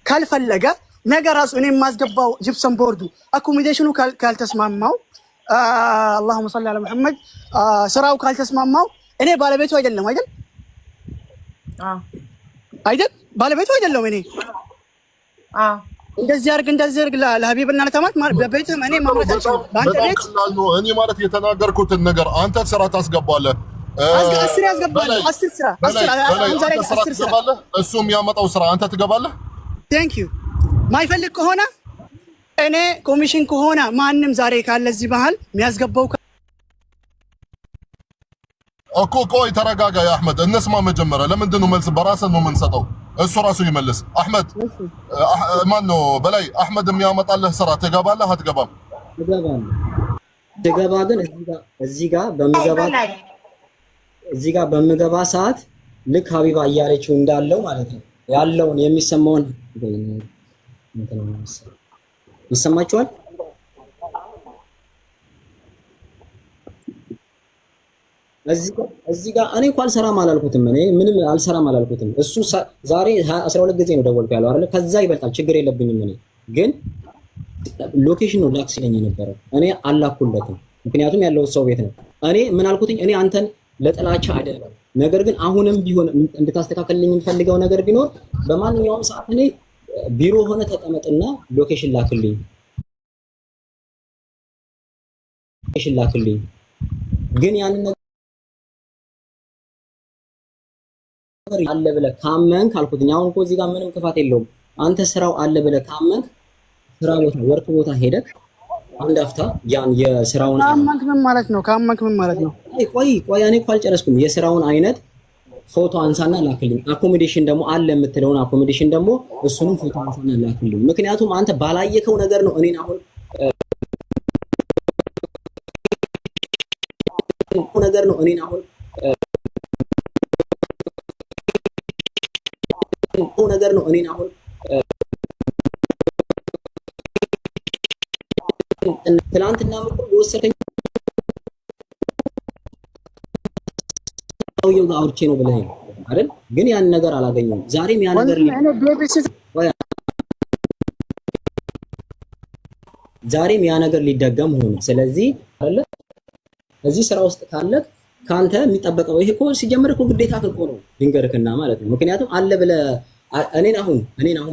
ካልፈለገ ነገ ራሱ እኔ የማስገባው ጅብሰን ቦርዱ አኮሞዴሽኑ ካልተስማማው اللهم صل على محمد ስራው ካልተስማማው እኔ ባለቤቱ አይደለም አይደል? አይደል? ባለቤቱ አይደለም እኔ እንደዚህ አድርግ ለሀቢብና ለተማት በቤትም እኔ ማምረት አልችልም። በአንተ ቤት እኔ ማለት የተናገርኩትን ነገር አንተ ስራ ታስገባለህ። 10 ያስገባለሁ 10 ስራ 10 ስራ እሱ የሚያመጣው ስራ አንተ ትገባለህ። ቴንክ ዩ ማይፈልግ ከሆነ እኔ ኮሚሽን ከሆነ ማንም ዛሬ ካለ እዚህ ባህል የሚያስገባው እኮ ቆይ ተረጋጋ። ያ አህመድ እንስማ መጀመሪያ። ለምንድን ነው መልስ በራስህ ነው የምንሰጠው? እሱ ራሱ ይመልስ። አህመድ ማን ነው በላይ አህመድ የሚያመጣልህ ስራ ትገባለህ አትገባም? ትገባ ግን እዚህ ጋር በምገባ ሰዓት ልክ ሀቢባ እያለችው እንዳለው ማለት ነው ያለውን የሚሰማውን ይሰማችኋል? እዚህ ጋር እኔ እንኳን አልሰራም አላልኩትም። እኔ ምንም አልሰራም አላልኩትም። እሱ ዛሬ 12 ጊዜ ነው ደወልኩ ያለው አይደል? ከዛ ይበልጣል፣ ችግር የለብኝም። እኔ ግን ሎኬሽን ነው ላክ ሲለኝ የነበረው እኔ አላኩለትም። ምክንያቱም ያለው ሰው ቤት ነው። እኔ ምን አልኩትኝ? እኔ አንተን ለጥላቻ አይደለም፣ ነገር ግን አሁንም ቢሆን እንድታስተካከልልኝ የምፈልገው ነገር ቢኖር በማንኛውም ሰዓት እኔ ቢሮ ሆነ ተቀመጥና ሎኬሽን ላክልኝ። ግን ያንን ነገር አለ ብለህ ካመንክ አልኩትኝ። አሁን እኮ እዚህ ጋር ምንም ክፋት የለውም። አንተ ስራው አለ ብለህ ካመንክ ስራ ቦታ ወርክ ቦታ ሄደክ አንድ አፍታ ያን የስራውን ካመንክ ምን ማለት ነው? ቆይ እኔ እኮ አልጨረስኩም። የስራውን አይነት ፎቶ አንሳና ላክልኝ። አኮሞዴሽን ደግሞ አለ የምትለውን አኮሞዴሽን ደግሞ እሱንም ፎቶ አንሳና ላክልኝ። ምክንያቱም አንተ ባላየከው ነገር ነው እኔን አሁን ትናንትና ምንም የወሰደኝ ሰውየው ጋር አውርቼ ነው ብለህ አይደል? ግን ያን ነገር አላገኘሁም። ዛሬም ያ ነገር ሊደገም ሆነ። ስለዚህ አይደለ እዚህ ስራ ውስጥ ካለክ ካንተ የሚጠበቀው ይሄ እኮ ሲጀምር እኮ ግዴታ እኮ ነው ድንገርክና ማለት ነው። ምክንያቱም አለ ብለህ እኔን አሁን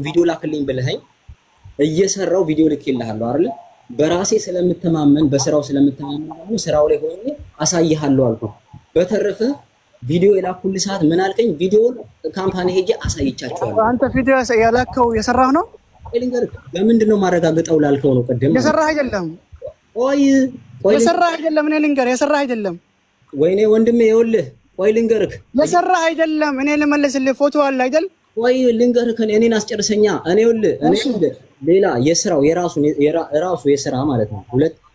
ቪዲዮ ላክልኝ ብለኸኝ እየሰራው ቪዲዮ ልኬልሃለሁ አይደል? በራሴ ስለምተማመን በስራው ስለምተማመን ደግሞ ስራው ላይ ሆኜ አሳይሃለሁ አልኩ። በተረፈ ቪዲዮ የላኩልህ ሰዓት ምን አልከኝ? ቪዲዮውን ካምፓኒ ሄጄ አሳይቻቸዋለሁ። አንተ ቪዲዮ ያላከው የሰራህ ነው? ለምንድን ነው ማረጋግጠው ላልከው ነው። ቅድም የሰራህ አይደለም። ቆይ የሰራህ አይደለም። እኔ ልንገርህ፣ የሰራህ አይደለም። ወይኔ ወንድሜ ይኸውልህ፣ ቆይ ልንገርህ፣ የሰራህ አይደለም። እኔ ልመልስልህ ፎቶ አለ አይደል? ቆይ ልንገርህ፣ እኔን አስጨርሰኛ። እኔ ሌላ የስራው የራሱ የስራ ማለት ነው።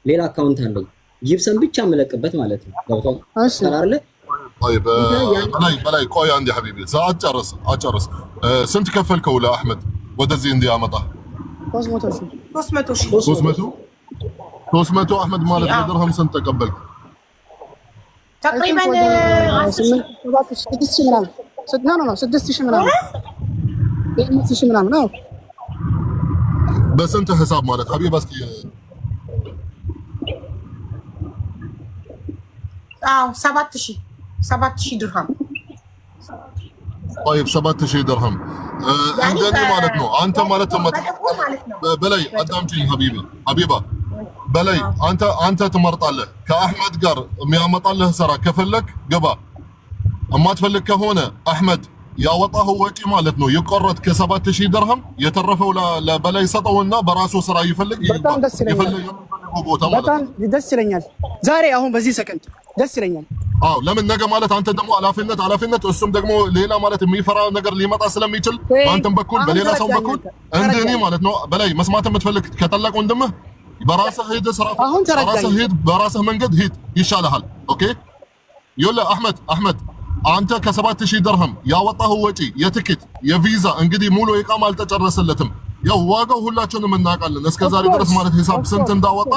ሌላ አካውንት አለኝ ጂፕሰን ብቻ የምለቅበት ማለት ነው። ገብቶሃል አይደል? طيب በላይ ቆይ አንዴ ሐቢቢ አጨርስ። ስንት ከፈልከው ለአህመድ ወደዚህ እንዲያመጣ? 300 አህመድ ማለት በድርሃም ስንት ተቀበልክ? ተቅሪበን 6,000 ምናምን ነው። በስንት ሂሳብ ማለት ሐቢባ? እስኪ 7,000 ድርሃም። طيب 7,000 ድርሃም እንደኔ ማለት ነው። አንተ ማለት በላይ አዳምጪኝ ሐቢባ በላይ አንተ ትመርጣለህ። ከአህመድ ጋር የሚያመጣልህ ስራ ከፈለክ ግባ። እማትፈልግ ከሆነ አህመድ ያወጣው ወጪ ማለት ነው ይቆረጥ ከ7,000 ድርሃም የተረፈው ለበላይ ሰጠውና በራሱ ስራ ይፈልግ ቦታ ማለት በጣም ደስ ይለኛል። ዛሬ አሁን በዚህ ሰከንድ ደስ ይለኛል። አዎ ለምን ነገ ማለት አንተ ደግሞ ኃላፊነት እሱም ደግሞ ሌላ ማለት የሚፈራ ነገር ሊመጣ ስለሚችል አንተም በኩል በሌላ ሰው በኩል እንደኔ ማለት ነው። በላይ መስማት የምትፈልግ ከታላቅ ወንድምህ በራስህ ሂድ ስራ፣ በራስህ መንገድ ሂድ ይሻልሃል። ኦኬ ይኸውልህ አህመድ አንተ ከ7,000 ድርሃም ያወጣው ወጪ የትኬት የቪዛ እንግዲህ ሙሉ ኢቃማ አልተጨረሰለትም። ያው ዋጋው ሁላችንም እናውቃለን። እስከዛሬ ድረስ ማለት ሂሳብ ስንት እንዳወጣ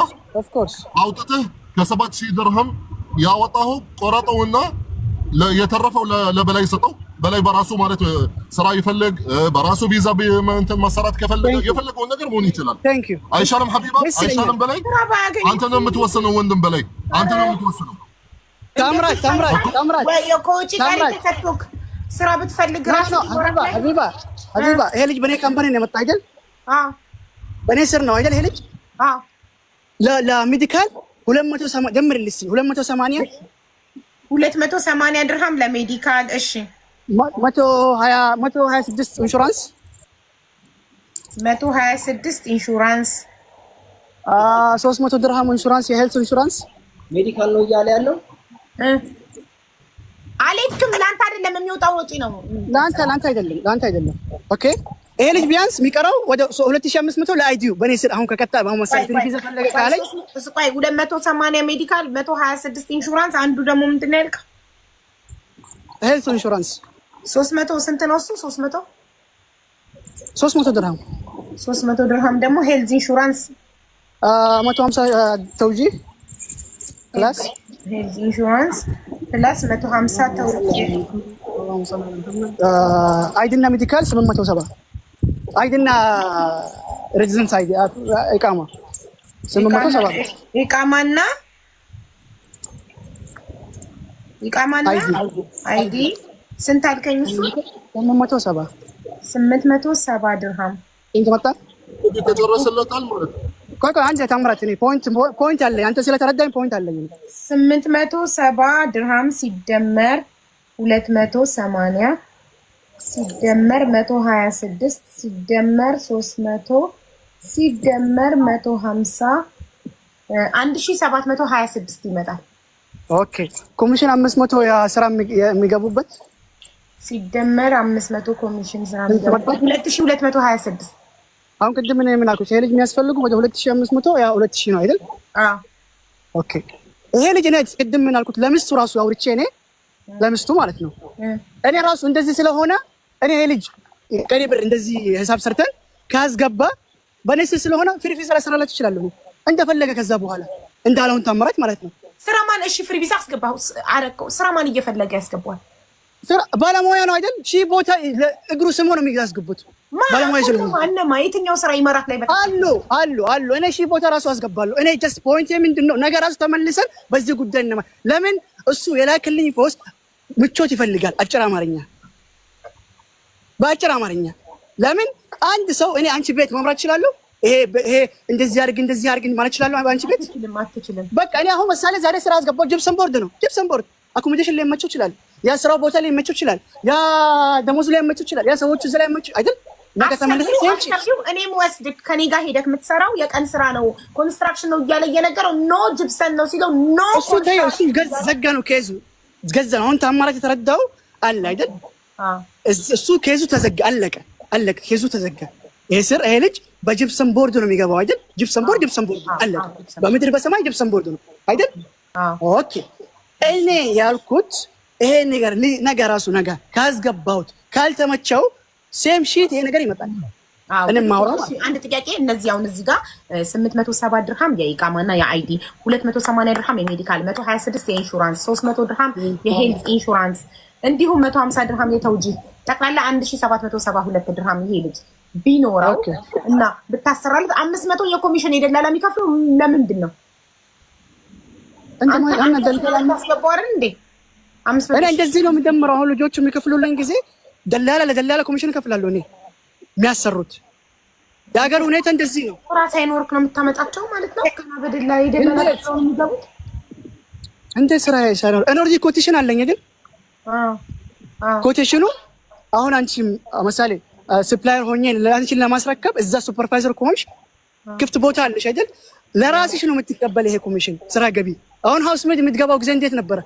አውጥተህ ከ7,000 ድርሃም ያወጣው ቆረጠውና የተረፈው ለበላይ ሰጠው። በላይ በራሱ ማለት ስራ ይፈልግ በራሱ ቪዛ እንትን ማሰራት ከፈለገ የፈለገውን ነገር መሆን ይችላል። አይሻልም ሐቢባ? አይሻልም? በላይ አንተ ነው የምትወስነው። ወንድም በላይ አንተ ነው የምትወስነው። ታምራት ወይ ኮቺ ጋር ተሰጥቶክ ስራ ብትፈልግ ራሱ ሐቢባ ይሄ ልጅ በኔ ካምፓኒ ነው የመጣ አይደል? በኔ ስር ነው አይደል? ይሄ ልጅ ለሜዲካል 280 ጀምርልኝ። 280 ድርሃም ለሜዲካል። እሺ 126 ኢንሹራንስ 300 ድርሃም ኢንሹራንስ፣ የሄልት ኢንሹራንስ ሜዲካል ነው እያለ ያለው አልሄድክም። ለአንተ አይደለም የሚወጣው ወጪ ነው። ለአንተ አይደለም። ኦኬ ይሄ ልጅ ቢያንስ የሚቀረው ወደ 2500 ለአይዲዩ በኔ ስር አሁን ከቀጣ በመሰለኝ ቪዛ ፈለገ ካለኝ 280 ሜዲካል 126 ኢንሹራንስ። አንዱ ደግሞ ምንድን ነው ያልከው? ሄልት ኢንሹራንስ 300 ስንት ነው እሱ? 300 ድርሃም 300 ድርሃም ደግሞ ሄልዝ ኢንሹራንስ 150 ተውጂ ፕላስ ሄልዝ ኢንሹራንስ ፕላስ 150 ተውጂ አይድና ሜዲካል 870 አይድና ሬዚደንስ አይዲ ኢቃማ 870 ኢቃማና አይዲ ስንት አልከኝ? እሱ 870 ድርሃም እንት መጣ ተጨረሰለታል ማለት ነው። ቆይ አንተ ታምራት እኔ ፖይንት አለ አንተ ስለተረዳኝ ፖይንት አለኝ 870 ድርሃም ሲደመር 280 ሲደመር 126 ሲደመር 300 ሲደመር 150 1726 ይመጣል። ኦኬ ኮሚሽን 500 ያ ስራ የሚገቡበት ሲደመር 500 ኮሚሽን ስራ የሚገቡበት 2226። አሁን ቅድም እኔ ምን አልኩት? ይሄ ልጅ የሚያስፈልጉ ወደ 2500 ያ 2000 ነው አይደል? አዎ ኦኬ ይሄ ልጅ እኔ ቅድም ምን አልኩት? ለምስቱ ራሱ አውርቼ እኔ ለምስቱ ማለት ነው እኔ ራሱ እንደዚህ ስለሆነ እኔ ይሄ ልጅ ቀሪ ብር እንደዚህ ሂሳብ ሰርተን ካስገባ በነስ ስለሆነ ፍሪ ቪዛ ላሰራላት ይችላል እንደፈለገ ከዛ በኋላ እንዳለውን ታምራት ማለት ነው። ስራ ማን እሺ ፍሪ ቪዛ አስገባው አረከው ስራ ማን እየፈለገ ያስገባዋል? ስራ ባለሙያ ነው አይደል? ሺ ቦታ እግሩ ስሞ ነው የሚያስገቡት ባለሙያ ስለሆነ ማንማ የትኛው ስራ ይመራት ላይ በቃ አሉ እኔ ሺ ቦታ ራሱ አስገባለሁ። እኔ ጀስት ፖይንት ምንድነው ነገር ራሱ ተመልሰን በዚህ ጉዳይ ነው። ለምን እሱ የላክልኝ ፖስት ምቾት ይፈልጋል። አጭር አማርኛ በአጭር አማርኛ ለምን አንድ ሰው እኔ አንቺ ቤት መምራት ይችላል? ይሄ እንደዚህ አድርግ ማለት ይችላል? አንቺ ቤት በቃ እኔ አሁን ምሳሌ ዛሬ ስራ አስገባው ጅፕሰም ቦርድ ነው። ጅፕሰም ቦርድ አኮሞዴሽን ላይ መቸው ይችላል። ያ ስራው ቦታ ላይ መቸው ይችላል። ያ ደሞዝ ላይ መቸው ይችላል። ያ ሰዎች እዛ ላይ መቸው አይደል? ነገ ተመለሰ እኔም ወስድ ከኔ ጋር ሄደክ የምትሰራው የቀን ስራ ነው ኮንስትራክሽን ነው እያለ እየነገረው ኖ ጅፕሰም ነው ሲለው ኖ እሱ ገዛ ነው ኬዙ ገዛ ነው። አሁን ታማራት የተረዳው አለ አይደል? እሱ ኬዙ ተዘጋ አለቀ ኬዙ ተዘጋ። ይሄ ልጅ በጅፕሰም ቦርድ ነው የሚገባው አይደል? ጅፕሰም ቦርድ አለቀ። በምድር በሰማይ ጅፕሰም ቦርድ ነው አይደል? ኦኬ እኔ ያልኩት ይሄ ነገር ራሱ ነገር ካስገባሁት ካልተመቸው ሴም ሺት ይሄ ነገር ይመጣል። እኔም ማውራው አንድ ጥያቄ እነዚህ አሁን እዚህ ጋር 870 ድርሃም የኢቃማና የአይዲ 280 ድርሃም የሜዲካል 126 የኢንሹራንስ 300 ድርሃም የሄልዝ ኢንሹራንስ እንዲሁም 150 ድርሃም የተውጂ ጠቅላላ 1772 ድርሃም ይሄ ልጅ ቢኖረው እና ብታሰራለት 500 የኮሚሽን የደላላ የሚከፍሉ ለምንድን ነው? አንተ ደላላ ማስገባው አይደል እንዴ? 500 እኔ እንደዚህ ነው የምደምረው። አሁን ልጆቹ የሚከፍሉልኝ ጊዜ ለደላላ ኮሚሽን እከፍላለሁ እኔ የሚያሰሩት የሀገር ሁኔታ እንደዚህ ነው። ራስ አይኖርክ ነው የምታመጣቸው ማለት ነው። ከና በደላላ የደላላ ነው የሚገቡት እንደ ስራ ያሳራው ኤነርጂ ኮቴሽን አለኝ አይደል? ኮቴሽኑ አሁን አንቺ ምሳሌ ሰፕላየር ሆኜ ለአንቺን ለማስረከብ እዛ ሱፐርቫይዘር ከሆንሽ ክፍት ቦታ አለሽ አይደል? ለራስሽ ነው የምትቀበል ይሄ ኮሚሽን ስራ ገቢ። አሁን ሃውስ ሜድ የምትገባው ጊዜ እንዴት ነበረ?